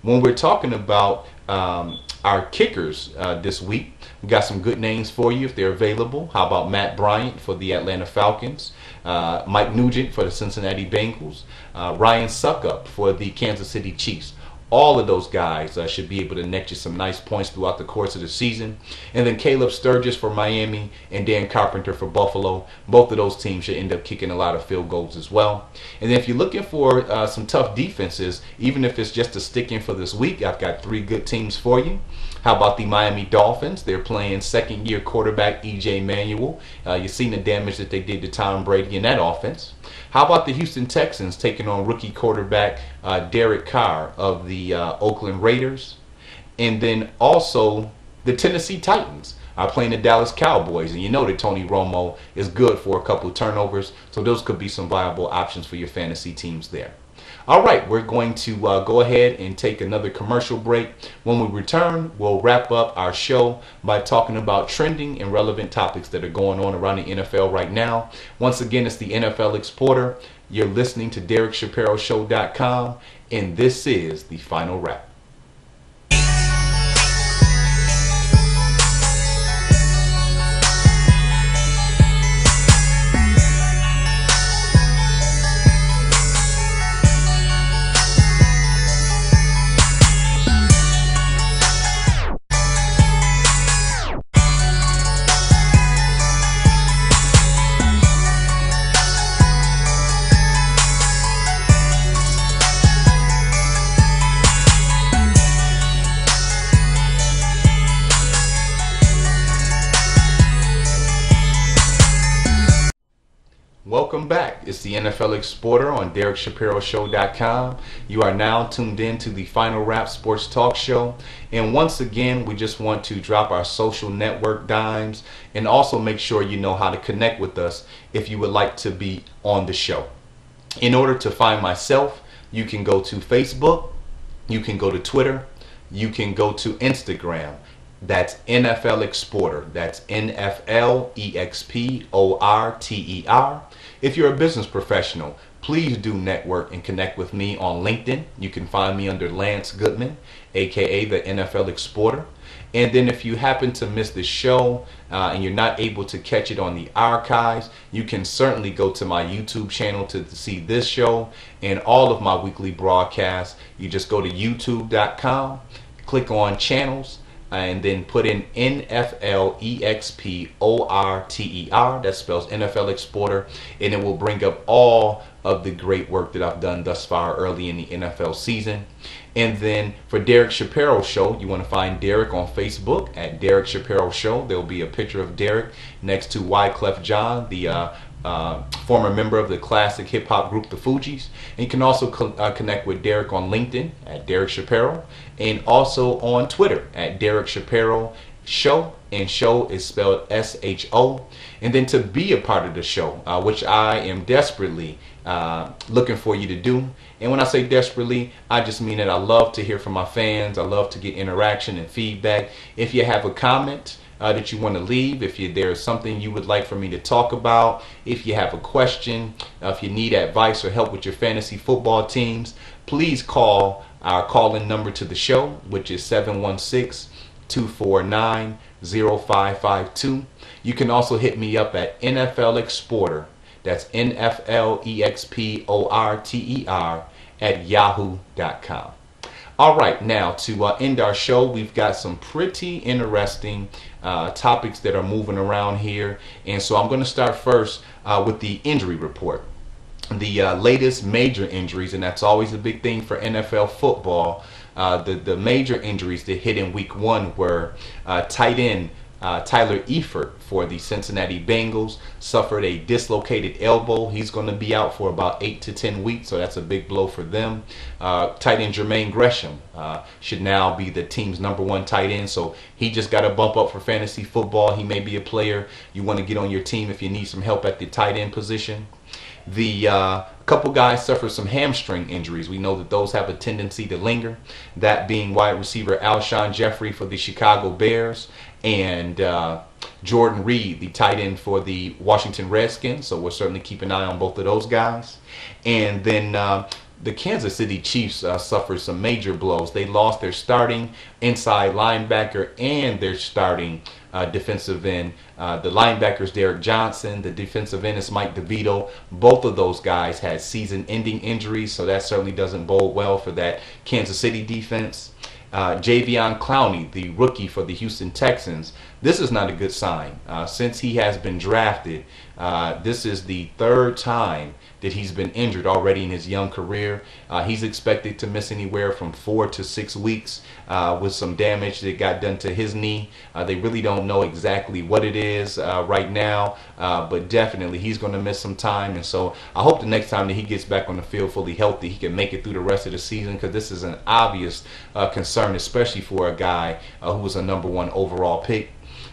When we're talking about our kickers this week, we got some good names for you if they're available. How about Matt Bryant for the Atlanta Falcons, Mike Nugent for the Cincinnati Bengals, Ryan Suckup for the Kansas City Chiefs. All of those guys should be able to net you some nice points throughout the course of the season. And then Caleb Sturgis for Miami and Dan Carpenter for Buffalo. Both of those teams should end up kicking a lot of field goals as well. And then if you're looking for some tough defenses, even if it's just a stick-in for this week, I've got 3 good teams for you. How about the Miami Dolphins? They're playing second-year quarterback E.J. Manuel. You've seen the damage that they did to Tom Brady in that offense. How about the Houston Texans taking on rookie quarterback Derek Carr of the Oakland Raiders? And then also the Tennessee Titans are playing the Dallas Cowboys. And you know that Tony Romo is good for a couple of turnovers, so those could be some viable options for your fantasy teams there. All right, we're going to go ahead and take another commercial break. When we return, we'll wrap up our show by talking about trending and relevant topics that are going on around the NFL right now. Once again, it's the NFL Exporter. You're listening to DerekShapiroShow.com, and this is the Final Wrap. Welcome back. It's the NFL Exporter on DerekShapiroShow.com. You are now tuned in to the Final Wrap Sports Talk Show. And once again, we just want to drop our social network dimes and also make sure you know how to connect with us if you would like to be on the show. In order to find myself, you can go to Facebook, you can go to Twitter, you can go to Instagram. That's NFL Exporter. That's NFLExporter. If you're a business professional, please do network and connect with me on LinkedIn. You can find me under Lance Goodman, aka the NFL Exporter. And then if you happen to miss the show and you're not able to catch it on the archives, you can certainly go to my YouTube channel to see this show and all of my weekly broadcasts. You just go to youtube.com, click on channels, and then put in NFLExporter. That spells NFL Exporter, and it will bring up all of the great work that I've done thus far early in the NFL season. And then for Derek Shapiro Show, you want to find Derek on Facebook at Derek Shapiro Show. There will be a picture of Derek next to Wyclef John, the former member of the classic hip hop group The Fugees. And you can also connect with Derek on LinkedIn at Derek Shapiro, and also on Twitter at Derek Shapiro Show, and show is spelled SHO. And then to be a part of the show, which I am desperately looking for you to do. And when I say desperately, I just mean that I love to hear from my fans. I love to get interaction and feedback. If you have a comment that you want to leave, if there's something you would like for me to talk about, if you have a question, if you need advice or help with your fantasy football teams, please call our call-in number to the show, which is 716-249-0552. You can also hit me up at NFLExporter. That's NFLExporter at yahoo.com. All right, now to end our show, we've got some pretty interesting topics that are moving around here. And so I'm going to start first with the injury report. The latest major injuries, and that's always a big thing for NFL football. The major injuries that hit in week 1 were tight end Tyler Eifert for the Cincinnati Bengals suffered a dislocated elbow. He's going to be out for about 8 to 10 weeks, so that's a big blow for them. Tight end Jermaine Gresham should now be the team's #1 tight end, so he just got a bump up for fantasy football. He may be a player you want to get on your team if you need some help at the tight end position. The couple guys suffered some hamstring injuries. We know that those have a tendency to linger. That being wide receiver Alshon Jeffrey for the Chicago Bears, and Jordan Reed, the tight end for the Washington Redskins. So we'll certainly keep an eye on both of those guys. And then the Kansas City Chiefs suffered some major blows. They lost their starting inside linebacker and their starting defensive end. The linebackers Derek Johnson, the defensive end is Mike DeVito. Both of those guys had season-ending injuries, so that certainly doesn't bode well for that Kansas City defense. Javion Clowney, the rookie for the Houston Texans, this is not a good sign. Since he has been drafted, this is the 3rd time that he's been injured already in his young career. He's expected to miss anywhere from 4 to 6 weeks with some damage that got done to his knee. They really don't know exactly what it is right now, but definitely he's going to miss some time. And so I hope the next time that he gets back on the field fully healthy, he can make it through the rest of the season, because this is an obvious concern, especially for a guy who was a #1 overall pick.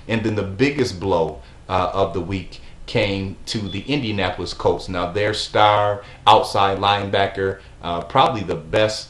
And then the biggest blow of the week came to the Indianapolis Colts. Now, their star outside linebacker, probably the best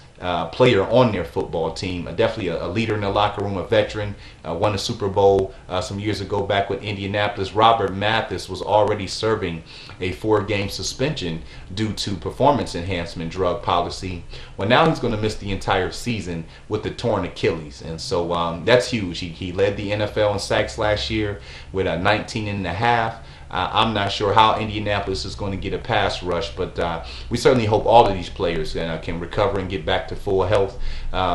player on their football team, definitely a leader in the locker room, a veteran, won a Super Bowl some years ago back with Indianapolis. Robert Mathis was already serving a 4-game suspension due to performance enhancement drug policy. Well, now he's going to miss the entire season with the torn Achilles, and so that's huge. He led the NFL in sacks last year with 19.5. I'm not sure how Indianapolis is going to get a pass rush, but we certainly hope all of these players can recover and get back to full health,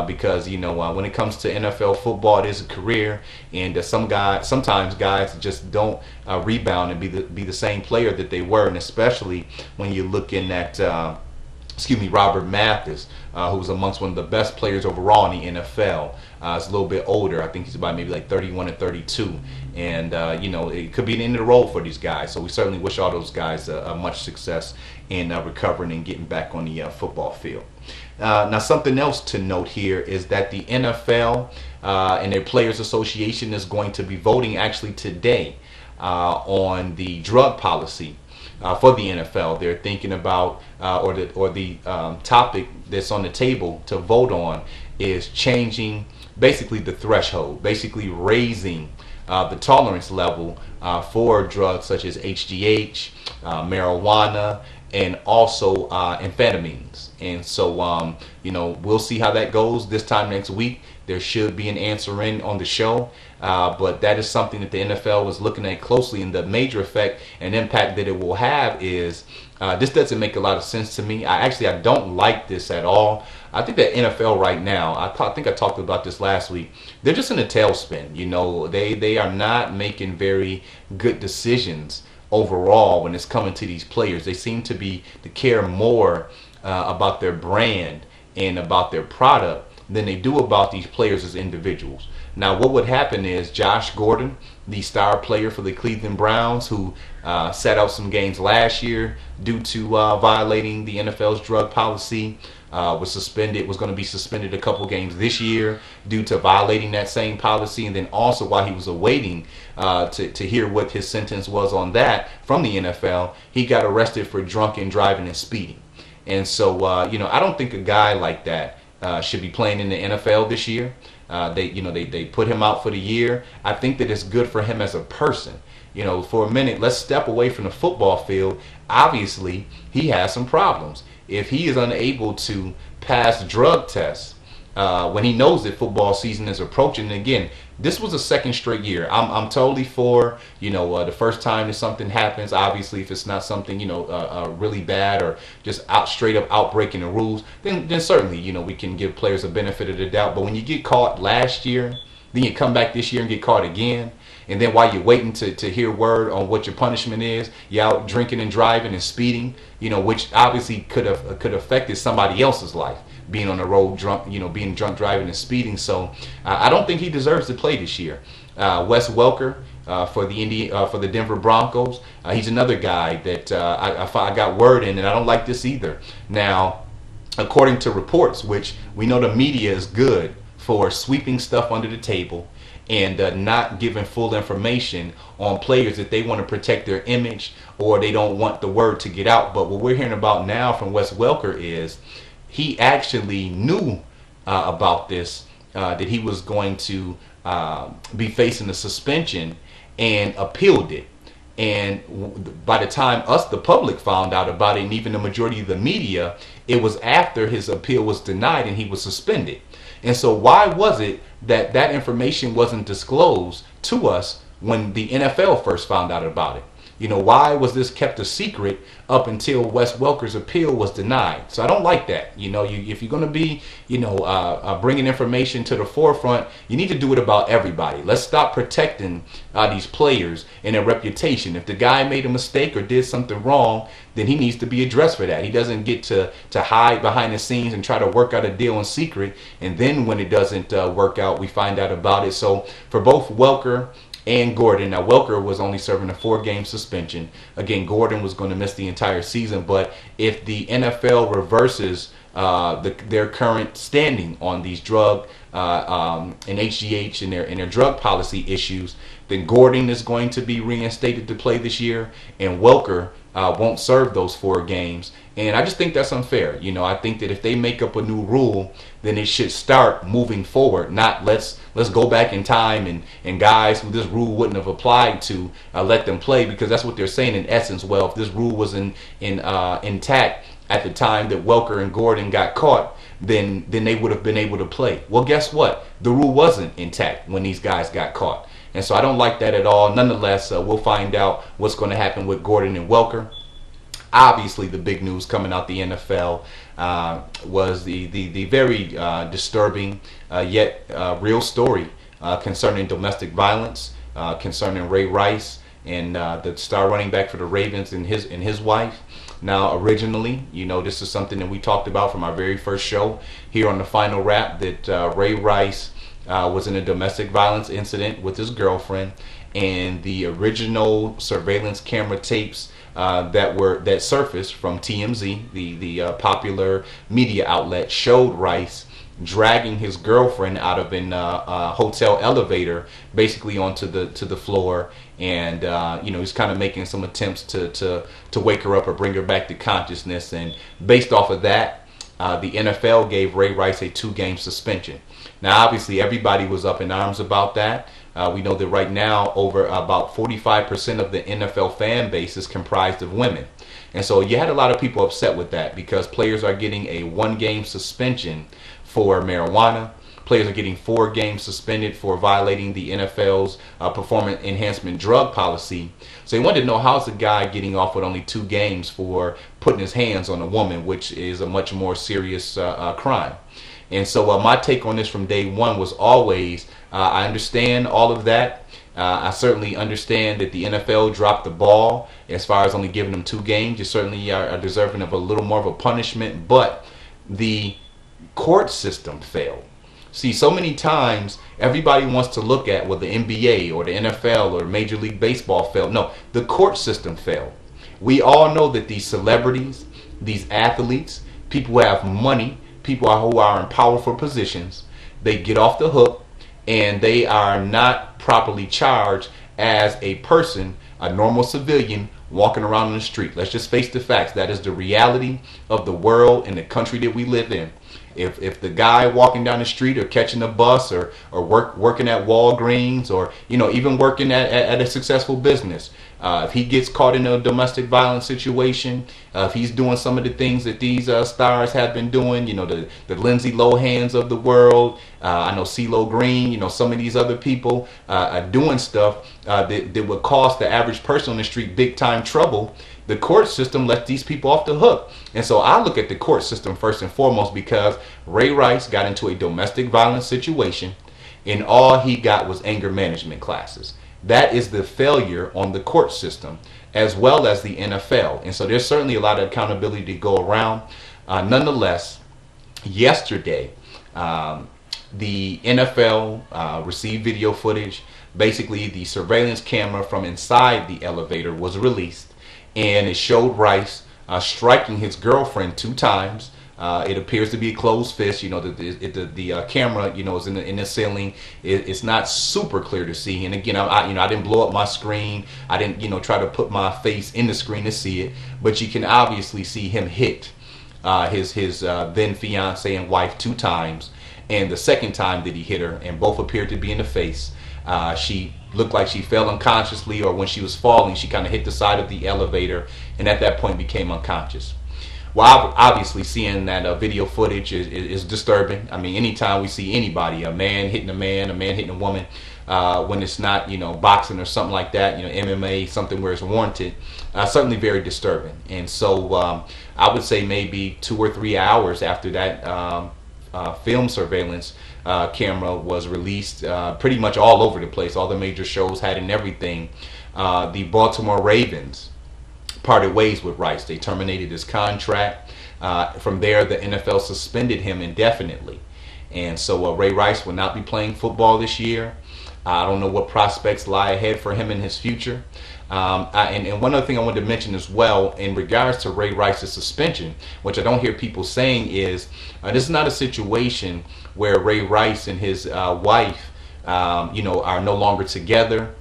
because when it comes to NFL football, it is a career, and sometimes guys just don't rebound and be the same player that they were, and especially when you're looking at Robert Mathis, who's amongst one of the best players overall in the NFL. He's a little bit older. I think he's about maybe like 31 or 32. And, it could be the end of the road for these guys. So we certainly wish all those guys much success in recovering and getting back on the football field. Now, something else to note here is that the NFL and their Players Association is going to be voting actually today on the drug policy for the NFL. They're thinking about, or the topic that's on the table to vote on is changing basically the threshold, basically raising the tolerance level for drugs such as HGH, marijuana, and also amphetamines. And so, we'll see how that goes this time next week. There should be an answer in on the show, but that is something that the NFL was looking at closely, and the major effect and impact that it will have is this doesn't make a lot of sense to me. I don't like this at all. I think that NFL right now, I think I talked about this last week, they're just in a tailspin. They are not making very good decisions overall when it's coming to these players. They seem to care more about their brand and about their product than they do about these players as individuals. Now, what would happen is Josh Gordon, the star player for the Cleveland Browns, who sat out some games last year due to violating the NFL's drug policy, was going to be suspended a couple games this year due to violating that same policy. And then also, while he was awaiting to hear what his sentence was on that from the NFL, he got arrested for drunken driving and speeding. And so, I don't think a guy like that should be playing in the NFL this year. They put him out for the year. I think that it's good for him as a person. For a minute, let's step away from the football field. Obviously, he has some problems. If he is unable to pass drug tests when he knows that football season is approaching, and again, this was a second straight year. I'm totally for, the first time that something happens, obviously if it's not something, really bad or just straight up outbreaking the rules, then certainly, we can give players a benefit of the doubt. But when you get caught last year, then you come back this year and get caught again, and then while you're waiting to hear word on what your punishment is, you're out drinking and driving and speeding, which obviously could affected somebody else's life, being on the road drunk, being drunk driving and speeding. So I don't think he deserves to play this year. Wes Welker for the Denver Broncos, he's another guy that I got word in, and I don't like this either. Now, according to reports, which we know the media is good for sweeping stuff under the table and not giving full information on players that they want to protect their image or they don't want the word to get out. But what we're hearing about now from Wes Welker is he actually knew about this, that he was going to be facing a suspension, and appealed it. And by the time us, the public, found out about it, and even the majority of the media, it was after his appeal was denied and he was suspended. And so why was it that that information wasn't disclosed to us when the NFL first found out about it? Why was this kept a secret up until Wes Welker's appeal was denied? So I don't like that. If you're going to be, bringing information to the forefront, you need to do it about everybody. Let's stop protecting these players and their reputation. If the guy made a mistake or did something wrong, then he needs to be addressed for that. He doesn't get to hide behind the scenes and try to work out a deal in secret. And then when it doesn't work out, we find out about it. So for both Welker and Gordon. Now, Welker was only serving a 4-game suspension. Again, Gordon was going to miss the entire season. But if the NFL reverses their current standing on these drug and HGH and their drug policy issues, then Gordon is going to be reinstated to play this year, and Welker won't serve those 4 games. And I just think that's unfair. I think that if they make up a new rule, then it should start moving forward, not let's go back in time and guys who this rule wouldn't have applied to, let them play, because that's what they're saying in essence. Well, if this rule was intact at the time that Welker and Gordon got caught, then they would have been able to play. Well, guess what? The rule wasn't intact when these guys got caught. And so I don't like that at all. Nonetheless, we'll find out what's going to happen with Gordon and Welker. Obviously, the big news coming out the NFL was the very disturbing yet real story concerning domestic violence, concerning Ray Rice and the star running back for the Ravens and his wife. Now, originally, this is something that we talked about from our very first show here on the Final Wrap, that Ray Rice was in a domestic violence incident with his girlfriend, and the original surveillance camera tapes that surfaced from TMZ, the popular media outlet, showed Rice dragging his girlfriend out of a hotel elevator, basically onto the floor, and he's kind of making some attempts to wake her up or bring her back to consciousness. And based off of that, the NFL gave Ray Rice a 2-game suspension. Now, obviously, everybody was up in arms about that. We know that right now, over about 45% of the NFL fan base is comprised of women. And so you had a lot of people upset with that, because players are getting a 1-game suspension for marijuana. Players are getting 4 games suspended for violating the NFL's performance enhancement drug policy. So they wanted to know, how's a guy getting off with only 2 games for putting his hands on a woman, which is a much more serious crime. And so my take on this from day one was always, I understand all of that. I certainly understand that the NFL dropped the ball as far as only giving them 2 games. You certainly are deserving of a little more of a punishment, but the court system failed. See, so many times everybody wants to look at, well, the NBA or the NFL or Major League Baseball failed. No, the court system failed. We all know that these celebrities, these athletes, people who have money, people who are in powerful positions, they get off the hook and they are not properly charged as a person, a normal civilian walking around in the street. Let's just face the facts. That is the reality of the world and the country that we live in. If the guy walking down the street or catching a bus or working at Walgreens or even working at a successful business, if he gets caught in a domestic violence situation, if he's doing some of the things that these stars have been doing, the Lindsay Lohans of the world, I know CeeLo Green, some of these other people are doing stuff that would cost the average person on the street big time trouble. The court system lets these people off the hook. And so I look at the court system first and foremost because Ray Rice got into a domestic violence situation and all he got was anger management classes. That is the failure on the court system as well as the NFL. And so there's certainly a lot of accountability to go around. Nonetheless, yesterday, the NFL received video footage. Basically, the surveillance camera from inside the elevator was released. And it showed Rice striking his girlfriend 2 times. It appears to be a closed fist. The camera, is in the ceiling. It's not super clear to see. And again, I didn't blow up my screen. I didn't, try to put my face in the screen to see it. But you can obviously see him hit his then fiance and wife 2 times. And the second time that he hit her, and both appeared to be in the face. She looked like she fell unconsciously, or when she was falling, she kind of hit the side of the elevator and at that point became unconscious. Well, obviously seeing that video footage is disturbing. I mean, anytime we see anybody, a man hitting a man hitting a woman, when it's not, boxing or something like that, MMA, something where it's warranted, certainly very disturbing. And so I would say maybe 2 or 3 hours after that film surveillance camera was released, pretty much all over the place. All the major shows had and everything. The Baltimore Ravens parted ways with Rice. They terminated his contract. From there, the NFL suspended him indefinitely. And so Ray Rice will not be playing football this year. I don't know what prospects lie ahead for him in his future. And one other thing I wanted to mention as well in regards to Ray Rice's suspension, which I don't hear people saying, is this is not a situation where Ray Rice and his wife, are no longer together.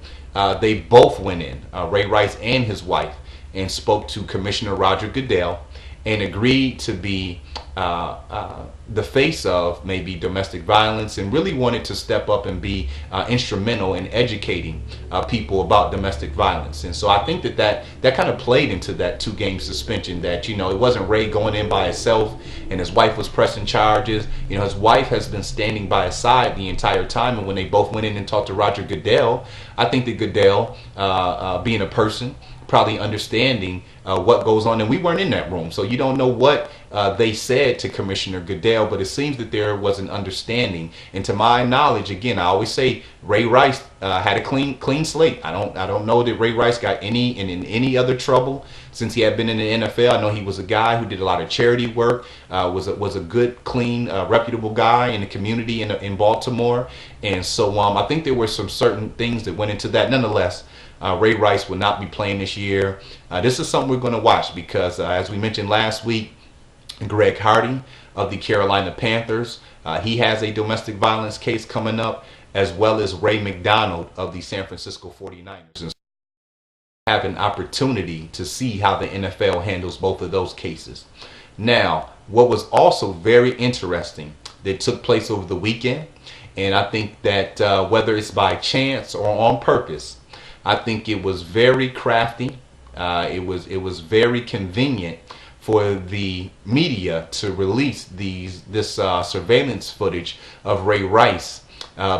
They both went in, Ray Rice and his wife, and spoke to Commissioner Roger Goodell and agreed to be the face of maybe domestic violence, and really wanted to step up and be instrumental in educating people about domestic violence. And so I think that kind of played into that 2-game suspension, that it wasn't Ray going in by himself and his wife was pressing charges. His wife has been standing by his side the entire time, and when they both went in and talked to Roger Goodell, I think that Goodell, being a person, probably understanding what goes on, and we weren't in that room, so you don't know what they said to Commissioner Goodell, but it seems that there was an understanding. And to my knowledge, again, I always say Ray Rice had a clean slate. I don't know that Ray Rice got in any other trouble since he had been in the NFL. I know he was a guy who did a lot of charity work, was a good, clean, reputable guy in the community in Baltimore, and so I think there were some certain things that went into that. Nonetheless, Ray Rice will not be playing this year. This is something we're going to watch because, as we mentioned last week, Greg Hardy of the Carolina Panthers, he has a domestic violence case coming up, as well as Ray McDonald of the San Francisco 49ers. And have an opportunity to see how the NFL handles both of those cases. Now, what was also very interesting that took place over the weekend, and I think that whether it's by chance or on purpose, I think it was very crafty. It was very convenient for the media to release this surveillance footage of Ray Rice,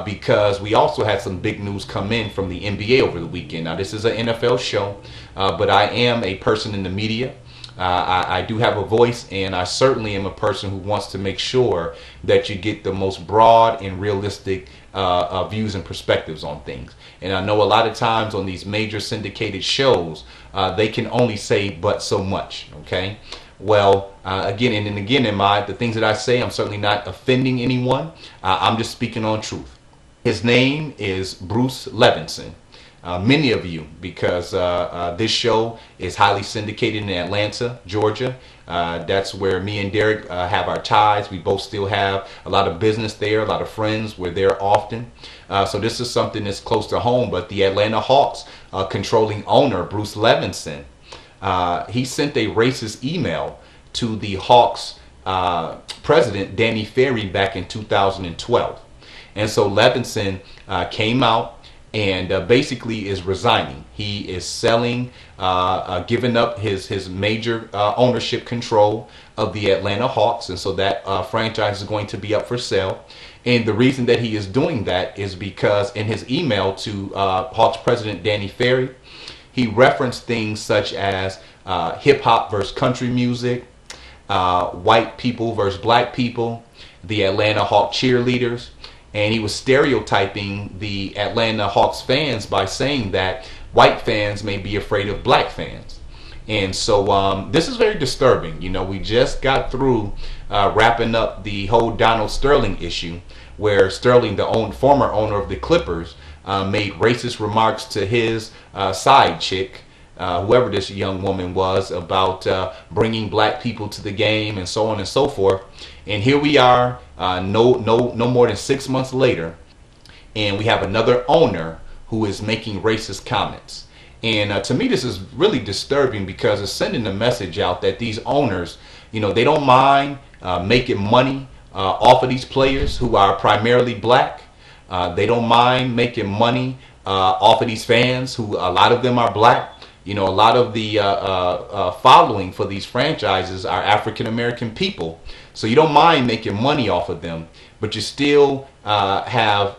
because we also had some big news come in from the NBA over the weekend. Now, this is an NFL show, but I am a person in the media. I do have a voice, and I certainly am a person who wants to make sure that you get the most broad and realistic views and perspectives on things. And I know a lot of times on these major syndicated shows, they can only say but so much, okay? Well, again, and again, the things that I say, I'm certainly not offending anyone. I'm just speaking on truth. His name is Bruce Levinson. Many of you, because this show is highly syndicated in Atlanta, Georgia. That's where me and Derek have our ties. We both still have a lot of business there, a lot of friends. We're there often. So this is something that's close to home. But the Atlanta Hawks controlling owner, Bruce Levinson, he sent a racist email to the Hawks president, Danny Ferry, back in 2012. And so Levinson came out and basically is resigning. He is selling, giving up his major ownership control of the Atlanta Hawks, and so that franchise is going to be up for sale. And the reason that he is doing that is because in his email to Hawks president Danny Ferry, he referenced things such as hip hop versus country music, white people versus black people, the Atlanta Hawk cheerleaders. And he was stereotyping the Atlanta Hawks fans by saying that white fans may be afraid of black fans. And so this is very disturbing. You know, we just got through wrapping up the whole Donald Sterling issue, where Sterling, the former owner of the Clippers, made racist remarks to his side chick, whoever this young woman was, about bringing black people to the game and so on and so forth. And here we are, no more than 6 months later, and we have another owner who is making racist comments. And to me, this is really disturbing because it's sending a message out that these owners, you know, they don't mind making money off of these players who are primarily black. They don't mind making money off of these fans who, a lot of them are black. You know, a lot of the following for these franchises are African American people. So you don't mind making money off of them, but you still have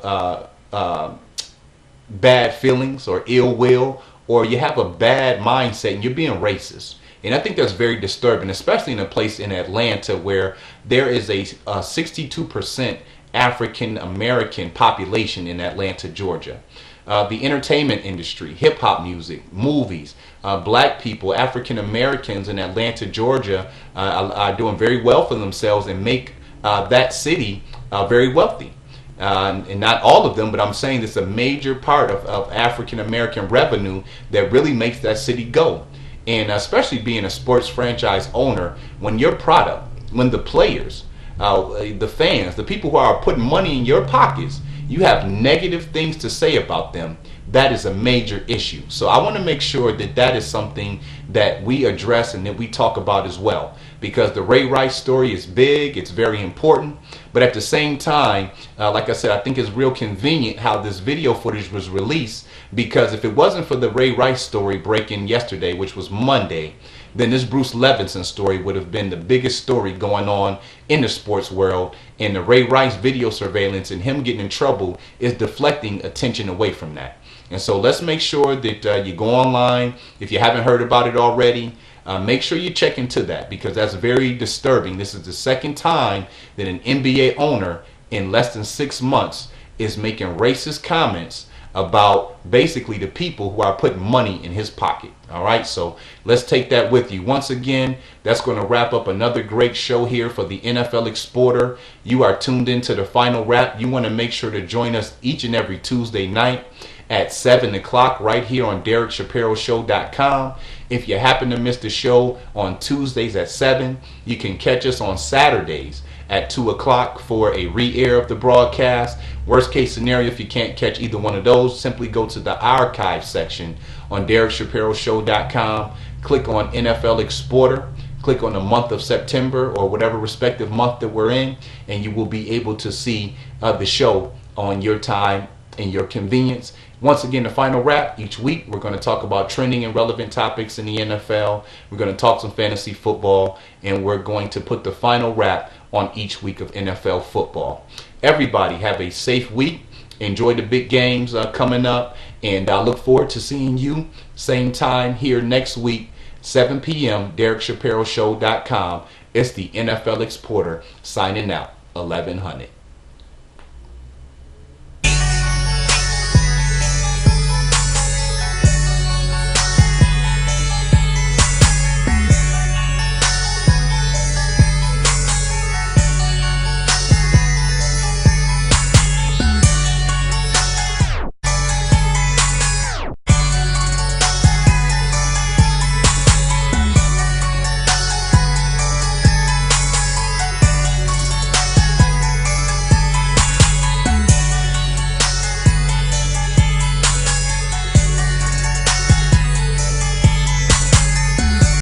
bad feelings or ill will, or you have a bad mindset and you're being racist. And I think that's very disturbing, especially in a place in Atlanta where there is a 62% African American population in Atlanta, Georgia. The entertainment industry, hip hop music, movies, black people, African Americans in Atlanta, Georgia are doing very well for themselves and make that city very wealthy. And not all of them, but I'm saying this is a major part of African American revenue that really makes that city go. And especially being a sports franchise owner, when your product, when the players, the fans, the people who are putting money in your pockets, you have negative things to say about them, that is a major issue. So I want to make sure that that is something that we address and that we talk about as well, because the Ray Rice story is big, it's very important, but at the same time, like I said, I think it's real convenient how this video footage was released, because if it wasn't for the Ray Rice story breaking yesterday, which was Monday, then this Bruce Levinson story would have been the biggest story going on in the sports world, and the Ray Rice video surveillance and him getting in trouble is deflecting attention away from that. And so let's make sure that you go online. If you haven't heard about it already, make sure you check into that, because that's very disturbing. This is the second time that an NBA owner in less than 6 months is making racist comments about basically the people who are putting money in his pocket. All right, so let's take that with you. Once again, that's going to wrap up another great show here for the NFL Exporter. You are tuned into the final wrap. You want to make sure to join us each and every Tuesday night at 7 o'clock right here on DerekShapiroShow.com. If you happen to miss the show on Tuesdays at 7, you can catch us on Saturdays at 2 o'clock for a re-air of the broadcast. Worst case scenario, if you can't catch either one of those, simply go to the archive section on DerekShapiroShow.com, click on NFL Exporter, click on the month of September or whatever respective month that we're in, and you will be able to see the show on your time and your convenience. Once again, the final wrap. Each week we're going to talk about trending and relevant topics in the NFL. We're going to talk some fantasy football, and we're going to put the final wrap on each week of NFL football. Everybody have a safe week. Enjoy the big games coming up, and I look forward to seeing you same time here next week, 7 p.m. DerekShapiroShow.com. It's the NFL Exporter signing out. 1100.